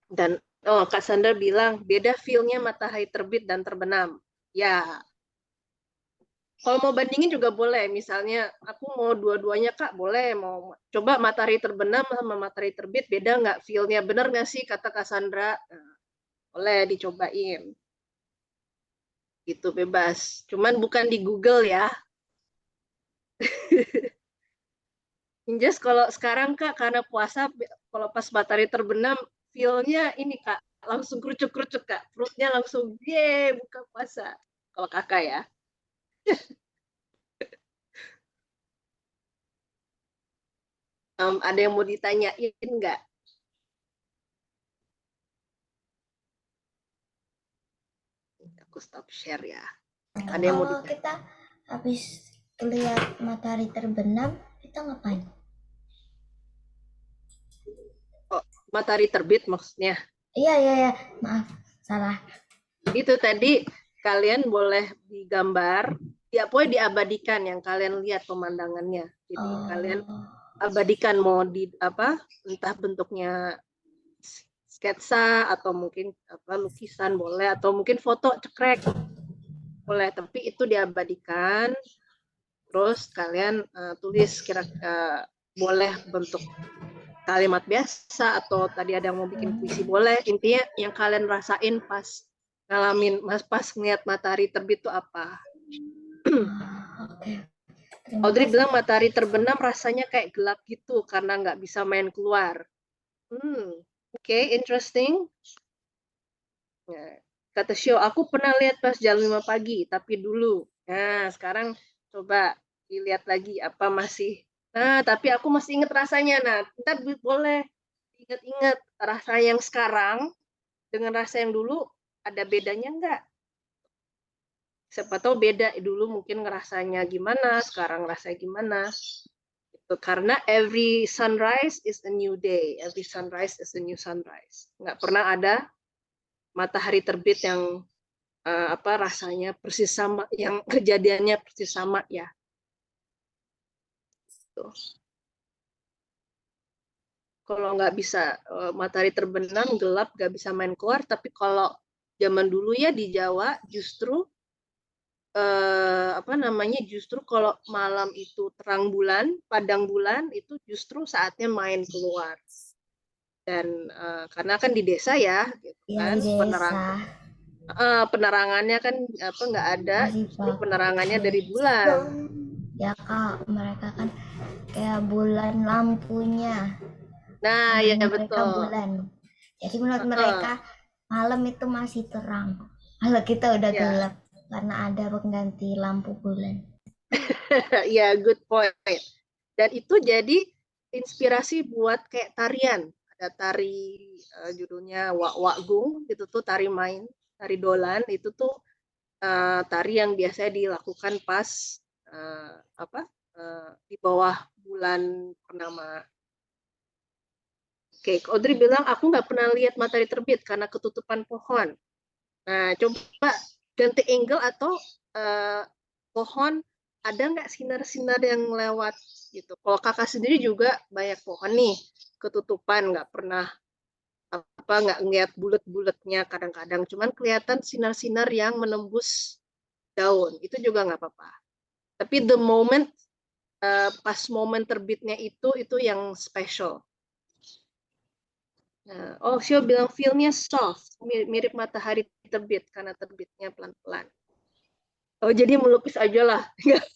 Dan Kak Sandra bilang beda feel-nya matahari terbit dan terbenam. Ya, kalau mau bandingin juga boleh. Misalnya aku mau dua-duanya Kak, boleh. Mau coba matahari terbenam sama matahari terbit, beda nggak feel-nya? Bener nggak sih kata Kak Sandra? Nah, boleh dicobain. Gitu bebas. Cuman bukan di Google ya. Just kalau sekarang Kak, karena puasa, kalau pas matahari terbenam, feel-nya ini Kak, langsung kerucuk-kerucuk Kak. Perutnya langsung, buka puasa. Kalau Kakak ya. Ada yang mau ditanyain nggak? Aku stop share ya. Ada yang mau Kalau kita habis lihat matahari terbenam, kita ngapain? Oh, matahari terbit maksudnya? Iya, maaf, salah. Itu tadi kalian boleh digambar, ya pokoknya diabadikan yang kalian lihat pemandangannya. Jadi kalian abadikan mau entah bentuknya sketsa atau mungkin lukisan boleh, atau mungkin foto cekrek boleh, tapi itu diabadikan. Terus kalian tulis kira-kira boleh bentuk kalimat biasa atau tadi ada yang mau bikin puisi boleh. Intinya yang kalian rasain pas ngalamin pas ngeliat matahari terbit itu apa. Audrey bilang matahari terbenam rasanya kayak gelap gitu karena nggak bisa main keluar. Oke, interesting. Nah, kata Shio, aku pernah lihat pas jam 5 pagi, tapi dulu. Nah, sekarang coba dilihat lagi apa masih. Nah, tapi aku masih inget rasanya. Nah, ntar boleh ingat-ingat rasa yang sekarang dengan rasa yang dulu ada bedanya nggak? Siapa tahu beda, dulu mungkin ngerasanya gimana, sekarang rasanya gimana. Itu karena every sunrise is a new day, every sunrise is a new sunrise. Nggak pernah ada matahari terbit yang rasanya persis sama, yang kejadiannya persis sama ya. Tuh. Kalau nggak bisa matahari terbenam, gelap, nggak bisa main keluar. Tapi kalau zaman dulu ya di Jawa justru justru kalau malam itu terang bulan, padang bulan itu justru saatnya main keluar. Dan karena kan di desa ya, gitu kan, di desa. penerangannya kan nggak ada, justru penerangannya dari bulan. Ya Kak, mereka kan kayak bulan lampunya. Nah, ya betul. Bulan. Jadi menurut mereka malam itu masih terang. Kalau kita udah gelap karena ada pengganti lampu bulan. Ya, good point. Dan itu jadi inspirasi buat kayak tarian. Ada tari judulnya Wak-Wak-Gung, itu tuh tari main, tari dolan, itu tuh tari yang biasanya dilakukan pas di bawah bulan purnama. Oke, Audrey bilang aku nggak pernah lihat matahari terbit karena ketutupan pohon. Nah, coba ganti angle atau pohon, ada nggak sinar-sinar yang lewat gitu. Kalau kakak sendiri juga banyak pohon nih, ketutupan, nggak pernah nggak ngeliat bulat-bulatnya kadang-kadang, cuman kelihatan sinar-sinar yang menembus daun, itu juga nggak apa-apa. Tapi the moment pas momen terbitnya itu yang special. Nah, Shio bilang feel-nya soft, mirip matahari terbit karena terbitnya pelan-pelan. Oh, jadi melukis aja lah,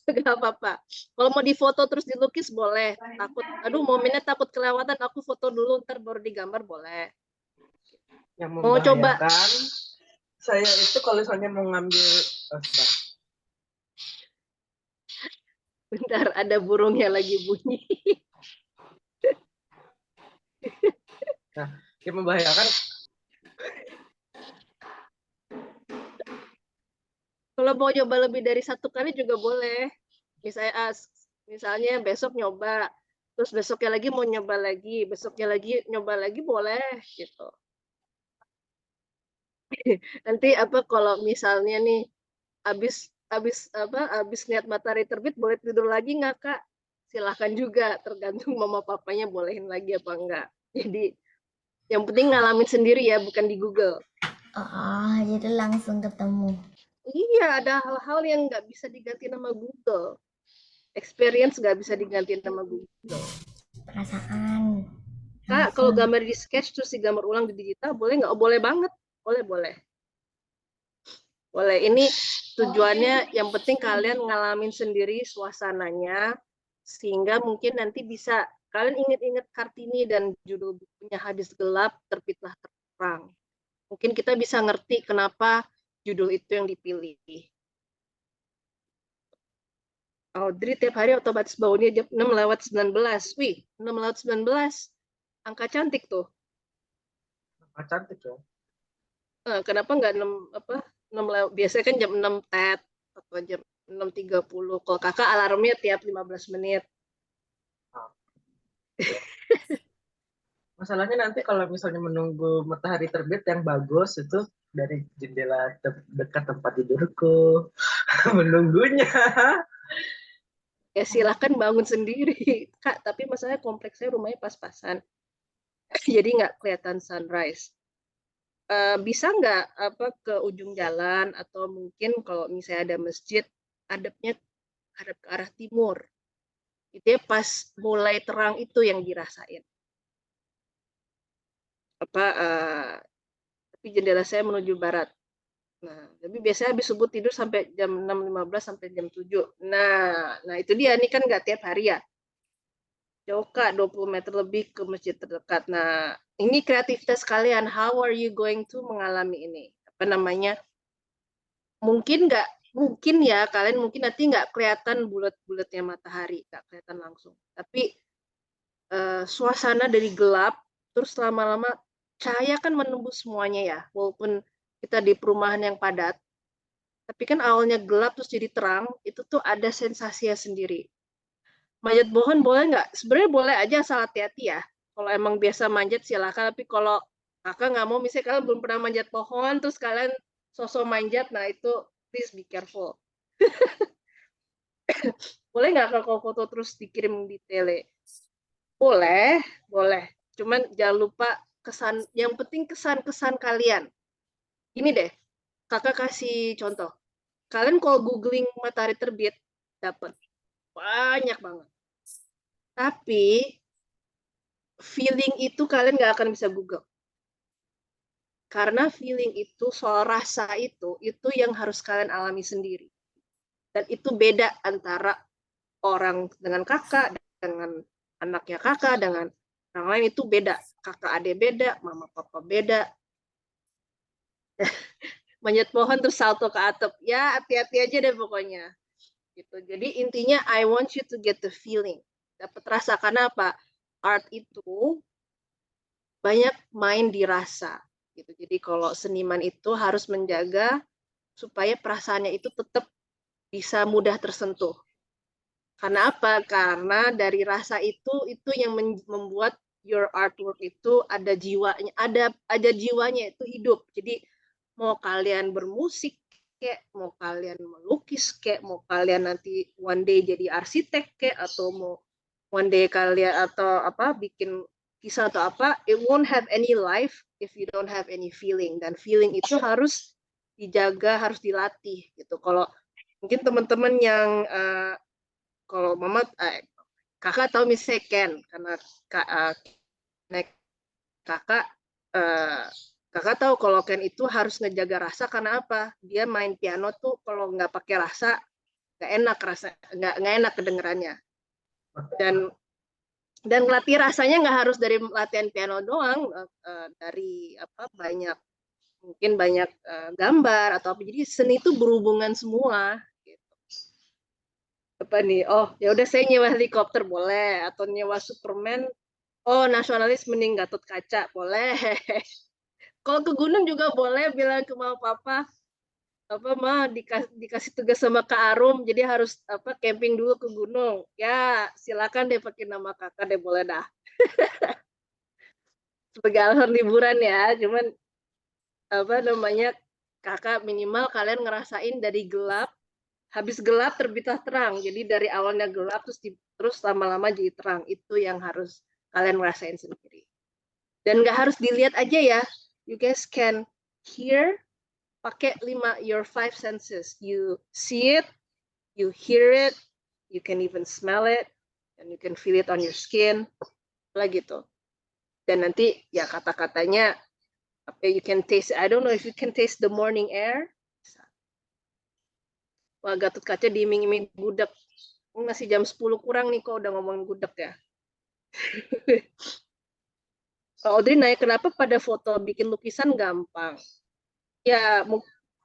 nggak apa-apa. Kalau mau difoto terus dilukis boleh. Takut, aduh momennya takut kelewatan, aku foto dulu, ntar baru digambar boleh. Yang mau coba? Saya itu kalau misalnya mau ngambil, bentar, ada burungnya lagi bunyi. Nah, yang membahayakan. Kalau mau coba lebih dari satu kali juga boleh. Misalnya besok nyoba, terus besoknya lagi mau nyoba lagi, besoknya lagi nyoba lagi boleh gitu. Nanti kalau misalnya nih habis lihat matahari terbit boleh tidur lagi nggak Kak? Silahkan juga, tergantung mama papanya bolehin lagi apa enggak. Jadi yang penting ngalamin sendiri ya, bukan di Google. Jadi langsung ketemu. Iya, ada hal-hal yang nggak bisa diganti nama Google. Experience nggak bisa diganti nama Google. Perasaan. Kak, kalau gambar di sketch terus digambar ulang di digital, boleh nggak? Oh, boleh banget. Boleh. Boleh. Ini tujuannya yang penting kalian ngalamin sendiri suasananya, sehingga mungkin nanti bisa kalian ingat-ingat Kartini dan judul bukunya Hadis Gelap, Terbitlah Terang. Mungkin kita bisa ngerti kenapa judul itu yang dipilih. Audrey tiap hari otomatis bangunnya jam 6:19. Wih, 6:19. Angka cantik tuh. Angka cantik ya. Kenapa nggak 6 biasanya kan jam 6 tet atau jam 6:30. Kalau kakak alarmnya tiap 15 menit. Masalahnya nanti kalau misalnya menunggu matahari terbit yang bagus itu dari jendela dekat tempat tidurku menunggunya. Ya silahkan bangun sendiri Kak, tapi masalahnya kompleksnya rumahnya pas-pasan. Jadi nggak kelihatan sunrise. Bisa nggak ke ujung jalan, atau mungkin kalau misalnya ada masjid hadapnya hadap ke arah timur. Itu ya pas mulai terang itu yang dirasain. Tapi jendela saya menuju barat. Nah, tapi biasanya habis subuh tidur sampai jam 6:15 sampai jam 7. Nah itu dia, ini kan nggak tiap hari ya. Jauh Kak, 20 meter lebih ke masjid terdekat. Nah, ini kreativitas kalian. How are you going to mengalami ini? Mungkin ya, kalian mungkin nanti nggak kelihatan bulat-bulatnya matahari, nggak kelihatan langsung. Tapi suasana dari gelap terus lama-lama cahaya kan menembus semuanya ya, walaupun kita di perumahan yang padat, tapi kan awalnya gelap terus jadi terang, itu tuh ada sensasinya sendiri. Manjat pohon boleh nggak? Sebenarnya boleh aja, asal hati-hati ya. Kalau emang biasa manjat silakan, tapi kalau kakak nggak mau, misalnya kalian belum pernah manjat pohon, terus kalian sosok manjat, nah itu please be careful. Boleh nggak kalau foto terus dikirim di tele? Boleh, boleh. Cuman jangan lupa kesan, yang penting kesan-kesan kalian. Ini deh, kakak kasih contoh. Kalian kalau googling matahari terbit, dapat banyak banget. Tapi feeling itu kalian nggak akan bisa Google. Karena feeling itu, soal rasa itu yang harus kalian alami sendiri. Dan itu beda antara orang dengan kakak, dengan anaknya kakak, dengan orang lain itu beda. Kakak adik beda, mama papa beda. Manjat pohon terus salto ke atap. Ya, hati-hati aja deh pokoknya. Gitu. Jadi intinya I want you to get the feeling. Dapat rasa. Karena apa? Art itu banyak main di rasa. Gitu. Jadi kalau seniman itu harus menjaga supaya perasaannya itu tetap bisa mudah tersentuh. Karena apa? Karena dari rasa itu yang membuat your artwork itu ada jiwanya, ada jiwanya, itu hidup. Jadi mau kalian bermusik kayak, mau kalian melukis kayak, mau kalian nanti one day jadi arsitek kayak, atau mau one day kalian atau apa bikin kisah atau apa, it won't have any life if you don't have any feeling. Dan feeling itu harus dijaga, harus dilatih gitu. Kalau mungkin teman-teman yang kalau mama kakak tahu misalnya Ken, karena kakak kakak tahu kalau Ken itu harus ngejaga rasa. Karena apa? Dia main piano tuh kalau nggak pakai rasa nggak enak, rasa nggak enak kedengerannya. Dan ngelatih rasanya nggak harus dari latihan piano doang, dari apa banyak, mungkin banyak gambar atau apa. Jadi seni itu berhubungan semua. Gitu. Apa nih? Oh ya udah, saya nyewa helikopter boleh, atau nyewa Superman. Oh, nasionalis mending Gatot Kaca boleh. Kalau ke gunung juga boleh, bilang ke mama papa, apa mah dikasih tugas sama Kak Arum, jadi harus apa camping dulu ke gunung. Ya silakan deh pakai nama kakak deh, boleh dah. Sebagai alasan liburan ya, cuman apa namanya, kakak minimal kalian ngerasain dari gelap, habis gelap terbitlah terang. Jadi dari awalnya gelap terus lama-lama jadi terang. Itu yang harus kalian ngerasain sendiri. Dan nggak harus dilihat aja ya. You guys can hear, pakai your 5 senses. You see it, you hear it, you can even smell it, and you can feel it on your skin, lah gitu. Dan nanti ya kata-katanya, you can taste. I don't know if you can taste the morning air. Wah, Gatot Kaca diiming-iming gudeg. Masih jam 10 kurang nih kok udah ngomongin gudeg ya. Audrey nanya kenapa pada foto bikin lukisan gampang. Ya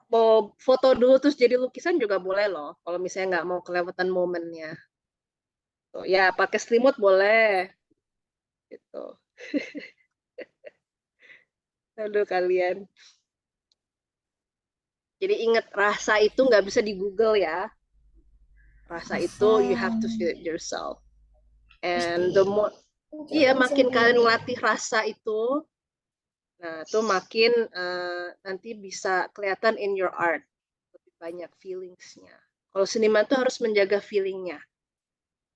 mau foto dulu terus jadi lukisan juga boleh loh. Kalau misalnya nggak mau kelewatan momennya. Tuh, ya pakai selimut boleh. Gitu. Aduh kalian. Jadi ingat, rasa itu nggak bisa di Google ya. Rasa itu you have to feel it yourself. And the more makin kalian latih rasa itu, nah itu makin nanti bisa kelihatan in your art, lebih banyak feelingsnya. Kalau seniman tuh harus menjaga feelingnya.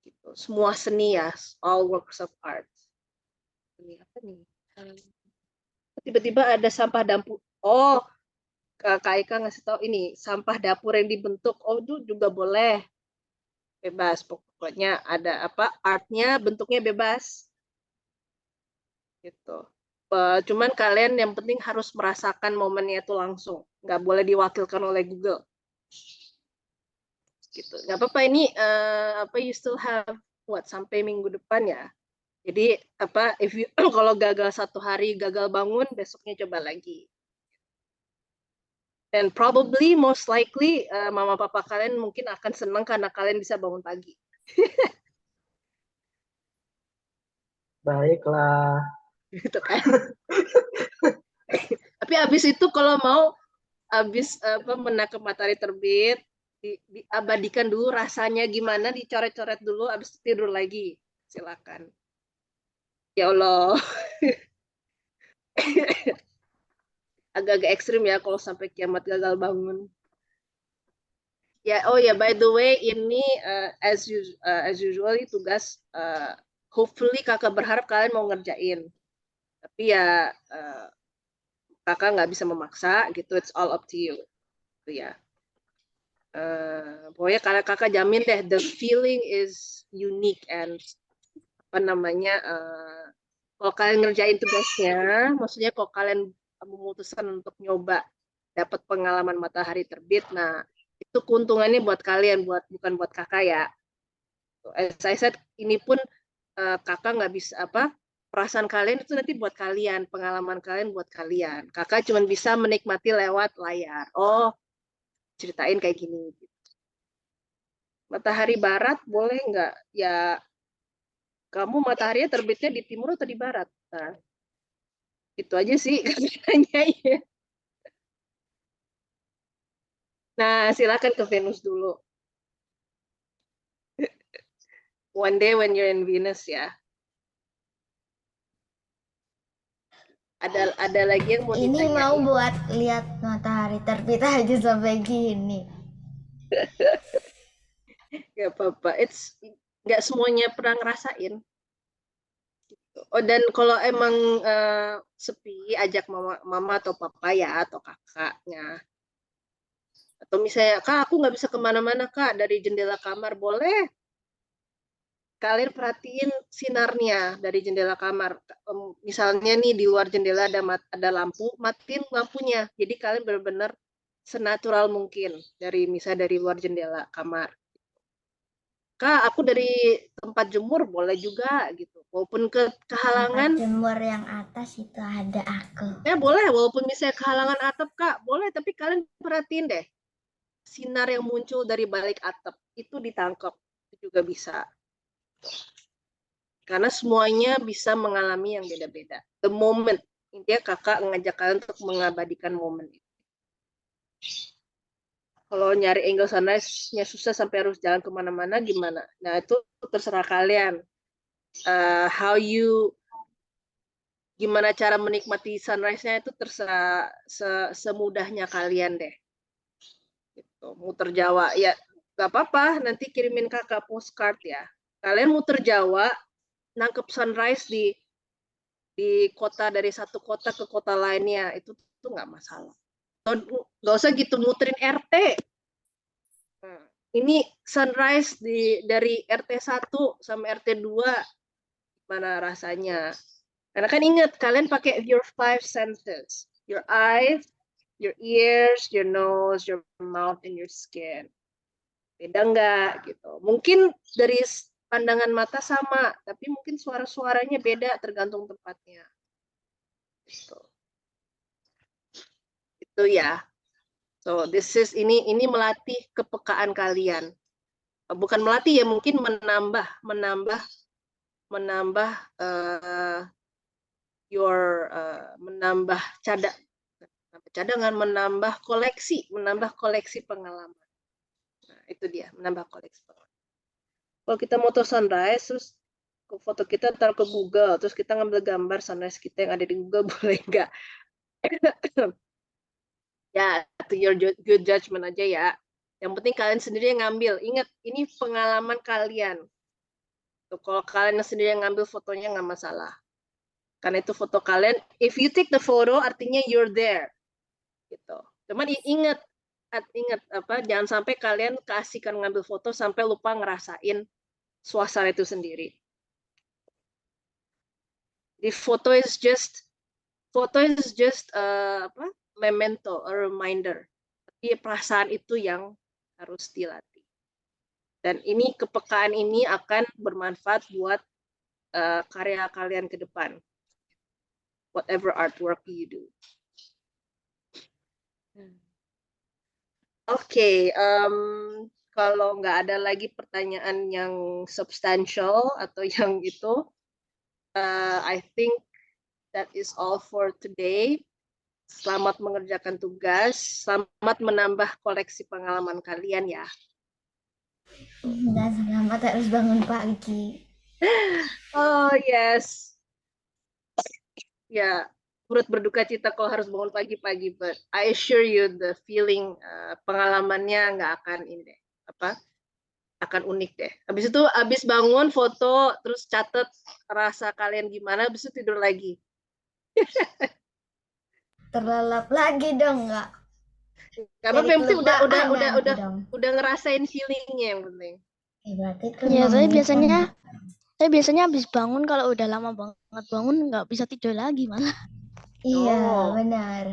Gitu. Semua seni ya, all works of art. Ini apa nih? Tiba-tiba ada sampah dapur. Oh, Kak Eka ngasih tahu ini sampah dapur yang dibentuk. Oh, itu juga boleh. Bebas, pokoknya ada apa artnya, bentuknya bebas gitu. Cuman kalian yang penting harus merasakan momennya itu langsung, nggak boleh diwakilkan oleh Google gitu. Nggak apa-apa, ini apa, you still have sampai minggu depan ya. Jadi apa, if you kalau gagal satu hari, gagal bangun, besoknya coba lagi. Dan probably most likely mama papa kalian mungkin akan senang karena kalian bisa bangun pagi. Baiklah. gitu kan. Tapi habis itu kalau mau habis menangkap matahari terbit, diabadikan dulu rasanya gimana, dicoret-coret dulu, habis tidur lagi. Silakan. Ya Allah. Agak-agak ekstrim ya kalau sampai kiamat gagal bangun. Ya, oh ya, by the way, ini as usual tugas hopefully kakak berharap kalian mau ngerjain. Tapi ya kakak nggak bisa memaksa gitu, it's all up to you. Gitu ya. Pokoknya kakak jamin deh, the feeling is unique and apa namanya, kalau kalian ngerjain tugasnya, maksudnya kalau kalian memutuskan untuk nyoba dapat pengalaman matahari terbit, nah itu keuntungannya buat kalian, bukan buat kakak ya. As I said, ini pun kakak nggak bisa perasaan kalian itu nanti buat kalian, pengalaman kalian buat kalian. Kakak cuma bisa menikmati lewat layar. Oh, ceritain kayak gini. Matahari barat boleh nggak? Ya, kamu mataharinya terbitnya di timur atau di barat? Nah, itu aja sih katanya ya. Nah, silakan ke Venus dulu. One day when you're in Venus ya. Ada lagi yang mau Ini ditanyain? mau buat lihat matahari terbit aja sampai gini. Gak apa-apa. Nggak semuanya pernah ngerasain. Oh, dan kalau emang sepi, ajak mama atau papa ya, atau kakaknya. Atau misalnya, kak aku nggak bisa kemana-mana kak, dari jendela kamar, boleh. Kalian perhatiin sinarnya dari jendela kamar. Misalnya nih di luar jendela ada lampu, matiin lampunya. Jadi kalian benar-benar senatural mungkin dari luar jendela kamar. Kak, aku dari tempat jemur boleh juga gitu. Walaupun kehalangan. Tempat jemur yang atas itu ada aku. Ya boleh, walaupun misalnya kehalangan atap kak, boleh. Tapi kalian perhatiin deh, sinar yang muncul dari balik atap itu ditangkap, itu juga bisa. Karena semuanya bisa mengalami yang beda-beda. The moment, intinya kakak ngajak kalian untuk mengabadikan momen itu. Kalau nyari angle sunrise-nya susah sampai harus jalan kemana-mana, gimana? Nah itu terserah kalian. Gimana cara menikmati sunrise-nya itu terserah semudahnya kalian deh. Gitu. Muter Jawa, ya gak apa-apa, nanti kirimin kakak postcard ya. Kalian muter Jawa, nangkep sunrise di kota, dari satu kota ke kota lainnya, itu tuh nggak masalah. Nggak usah gitu muterin RT. Nah, ini sunrise dari RT 1 sampai RT 2, mana rasanya? Karena kan ingat, kalian pakai your 5 senses. Your eyes, your ears, your nose, your mouth, and your skin. Beda nggak gitu? Mungkin dari pandangan mata sama, tapi mungkin suara-suaranya beda tergantung tempatnya. Gitu. Itu ya. So ini melatih kepekaan kalian. Bukan melatih ya, mungkin menambah menambah cadangan, menambah koleksi pengalaman. Nah, itu dia, menambah koleksi pengalaman. Kalau kita moto sunrise, terus foto kita taruh ke Google, terus kita ngambil gambar sunrise kita yang ada di Google, boleh nggak? Ya, to your good judgment aja ya. Yang penting kalian sendiri yang ngambil. Ingat, ini pengalaman kalian. Tuh, kalau kalian sendiri yang ngambil fotonya nggak masalah. Karena itu foto kalian. If you take the photo, artinya you're there. Gitu. Cuman ingat jangan sampai kalian keasikan ngambil foto sampai lupa ngerasain suasana itu sendiri. Di foto is just memento, a reminder. Tapi perasaan itu yang harus dilatih. Dan ini kepekaan ini akan bermanfaat buat karya kalian ke depan. Whatever artwork you do. Oke, kalau nggak ada lagi pertanyaan yang substantial atau yang itu, I think that is all for today. Selamat mengerjakan tugas, selamat menambah koleksi pengalaman kalian ya. Dan selamat harus bangun pagi. Oh yes. Ya, turut berduka cita kalau harus bangun pagi-pagi, but I assure you the feeling pengalamannya nggak akan ini deh, akan unik deh. Habis itu habis bangun foto terus catat rasa kalian gimana, habis itu tidur lagi. Terlelap lagi dong nggak? Karena Jadi yang penting kelupaan nanti udah dong. ngerasain feelingnya yang penting. Berarti Ya, saya menit biasanya habis bangun kalau udah lama banget bangun nggak bisa tidur lagi malah. Iya, benar.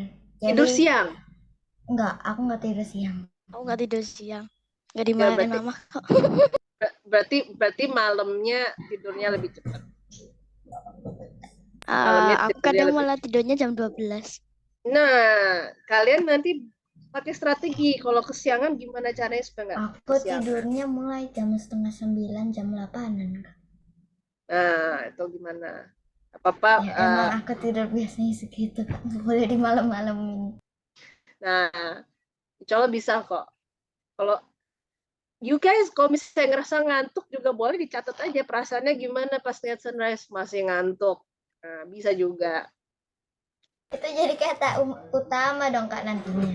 Tidur Jadi siang. enggak, aku nggak tidur siang. Aku nggak tidur siang. Nggak dimarahin mama kok. Berarti malamnya tidurnya lebih cepat. Malamnya Aku tidurnya kadang lebih malah tidurnya jam 12. Nah, kalian nanti pakai strategi. Kalau kesiangan gimana caranya supaya nggak Aku kesiangan? tidurnya mulai jam 8:30, jam 8-an. Nah, itu gimana? Apa-apa. Ya, emang aku tidur biasanya segitu. Nggak boleh di malam-malam ini. Nah, insya Allah bisa kok. Kalau you guys, kalau misalnya ngerasa ngantuk juga boleh dicatat aja perasaannya gimana pas lihat sunrise, masih ngantuk. Nah, bisa juga. Itu jadi kata utama dong Kak nantinya.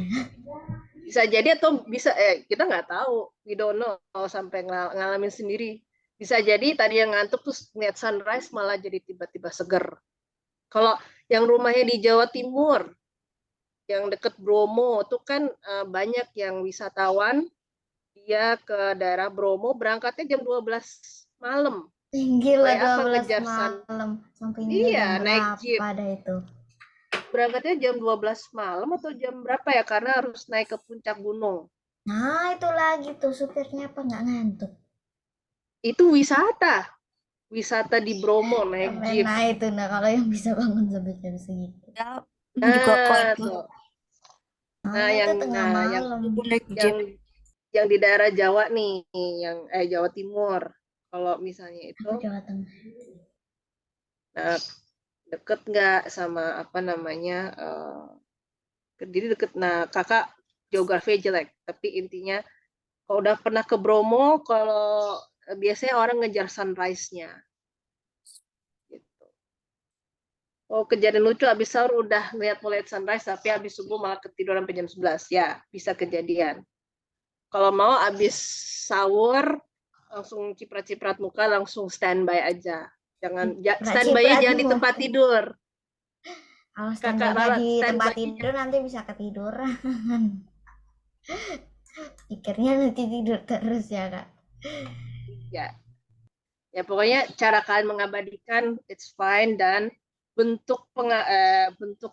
Bisa jadi atau bisa kita nggak tahu, we don't know sampai ngalamin sendiri. Bisa jadi tadi yang ngantuk terus ngeliat sunrise malah jadi tiba-tiba seger. Kalau yang rumahnya di Jawa Timur, yang deket Bromo itu kan banyak yang wisatawan, dia ke daerah Bromo berangkatnya jam 12 malam. Gila, Supaya 12 malam. Sampingnya Iya, jam naik berapa jeep. dah itu? Berangkatnya jam 12 malam atau jam berapa ya, karena harus naik ke puncak gunung. Nah, itu lagi tuh supirnya apa nggak ngantuk? Itu wisata di Bromo naik jeep. Nah itu, nah kalau yang bisa bangun sampai jam segitu. Ya, juga kok itu. Tuh. Nah, itu tengah malam. Yang di daerah Jawa nih, yang Jawa Timur. Kalau misalnya itu, Aku Jawa Tengah. nah, deket nggak sama apa namanya? Kediri deket. Nah, kakak geografi jelek, tapi intinya kalau udah pernah ke Bromo, kalau biasanya orang ngejar sunrise-nya. Gitu. Oh, kejadian lucu habis sahur udah mulai sunrise, tapi habis subuh malah ketiduran sampai jam 11. Ya, bisa kejadian. Kalau mau habis sahur langsung ciprat-ciprat muka, langsung standby aja. Jangan standby-nya jangan di tempat tidur. Kalau standby di tempat tidur nanti bisa ketiduran. Pikirnya nanti tidur terus ya Kak. Ya pokoknya cara kalian mengabadikan it's fine, dan bentuk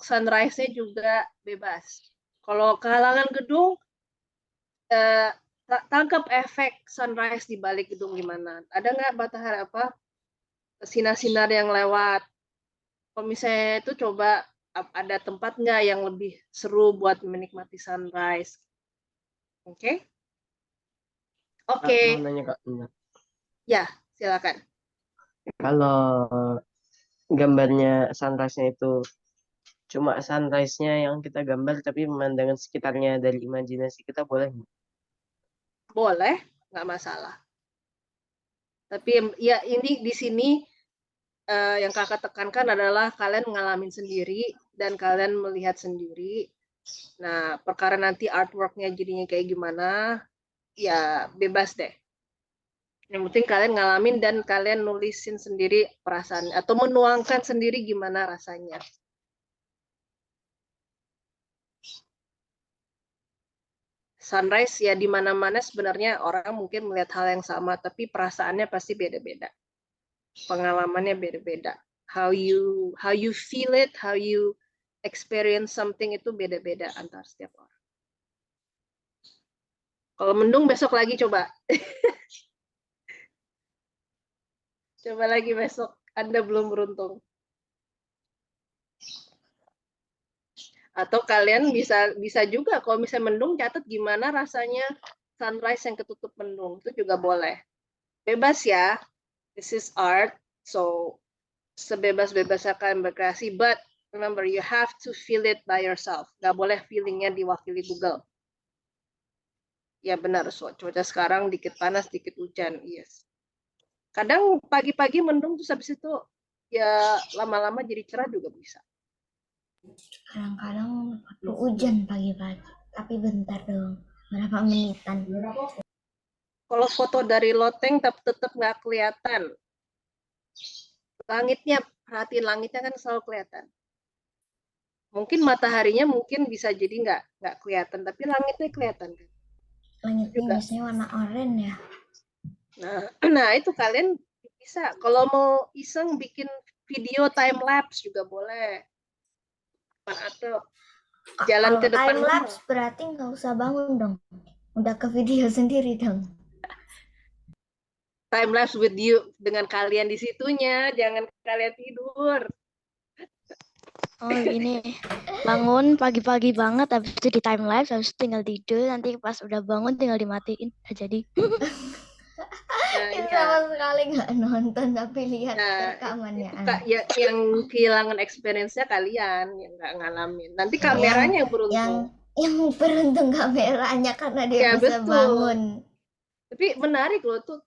sunrise-nya juga bebas. Kalau kehalangan gedung, tangkap efek sunrise di balik gedung gimana. Ada nggak matahari sinar-sinar yang lewat? Kalau misalnya itu coba ada tempat nggak yang lebih seru buat menikmati sunrise? Oke? Mau nanya Kak. Ya, silakan. Kalau gambarnya sunrise-nya itu cuma sunrise-nya yang kita gambar, tapi pemandangan sekitarnya dari imajinasi kita boleh nggak? Boleh, nggak masalah. Tapi ya ini di sini yang kakak tekankan adalah kalian ngalamin sendiri dan kalian melihat sendiri. Nah, perkara nanti artwork-nya jadinya kayak gimana, ya bebas deh. Yang penting kalian ngalamin dan kalian nulisin sendiri perasaan atau menuangkan sendiri gimana rasanya. Sunrise ya di mana-mana sebenarnya orang mungkin melihat hal yang sama, tapi perasaannya pasti beda-beda. Pengalamannya beda-beda. How you feel it, how you experience something itu beda-beda antar setiap orang. Kalau mendung besok lagi coba. Coba lagi besok. Anda belum beruntung. Atau kalian bisa juga kalau misalnya mendung catat gimana rasanya sunrise yang ketutup mendung, itu juga boleh. Bebas ya. This is art, so sebebas-bebasnya kalian berkreasi, but remember you have to feel it by yourself. Gak boleh feelingnya diwakili Google. Ya benar, so cuaca sekarang dikit panas, dikit hujan, yes. Kadang pagi-pagi mendung terus habis itu ya lama-lama jadi cerah juga bisa. Kadang-kadang waktu hujan pagi-pagi, tapi bentar dong, berapa menitan. Kalau foto dari loteng tapi tetap nggak kelihatan. Langitnya, perhatiin langitnya kan selalu kelihatan. Mungkin mataharinya mungkin bisa jadi nggak kelihatan, tapi langitnya kelihatan kan. Langitnya Juga. biasanya warna oranye ya. Nah itu kalian bisa. Kalau mau iseng bikin video time lapse juga boleh. Atau jalan ke depan time lapse berarti nggak usah bangun dong. Udah ke video sendiri dong. Time lapse with you dengan kalian di situnya, jangan kalian tidur. Oh gini, bangun pagi-pagi banget, habis itu di time lapse, habis itu tinggal tidur, nanti pas udah bangun tinggal dimatiin, jadi. Itu sama sekali nggak nonton tapi lihat rekamannya. Ya, yang kehilangan experience-nya kalian yang nggak ngalamin. Nanti kameranya yang beruntung. Yang beruntung kameranya karena dia bisa betul. bangun. Tapi menarik loh tuh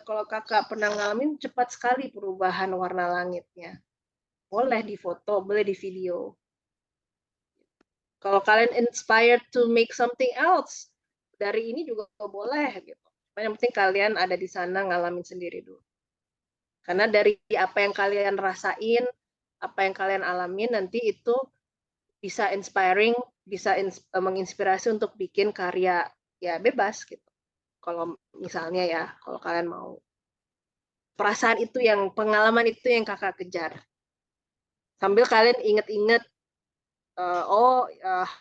kalau kakak pernah ngalamin cepat sekali perubahan warna langitnya. Boleh difoto, boleh di video. Kalau kalian inspired to make something else, dari ini juga boleh gitu. Yang penting kalian ada di sana ngalamin sendiri dulu. Karena dari apa yang kalian rasain, apa yang kalian alamin, nanti itu bisa inspiring, bisa menginspirasi untuk bikin karya ya bebas gitu. Kalau misalnya ya, kalau kalian mau. Perasaan itu yang, pengalaman itu yang kakak kejar. Sambil kalian inget-inget,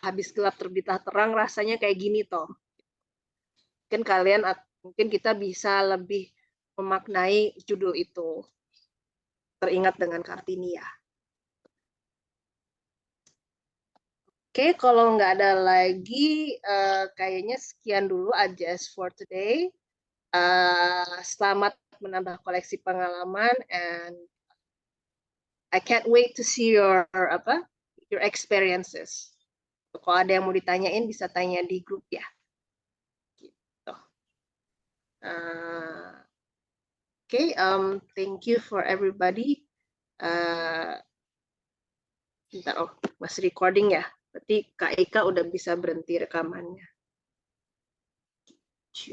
habis gelap terbitlah terang rasanya kayak gini toh. Mungkin kita bisa lebih memaknai judul itu. Teringat dengan Kartini ya. Oke, kalau nggak ada lagi, kayaknya sekian dulu aja for today. Selamat menambah koleksi pengalaman, and I can't wait to see your experiences. Kalau ada yang mau ditanyain, bisa tanya di grup ya. Gitu. Okay, thank you for everybody. Bentar, masih recording ya. Berarti Kak Eka udah bisa berhenti rekamannya.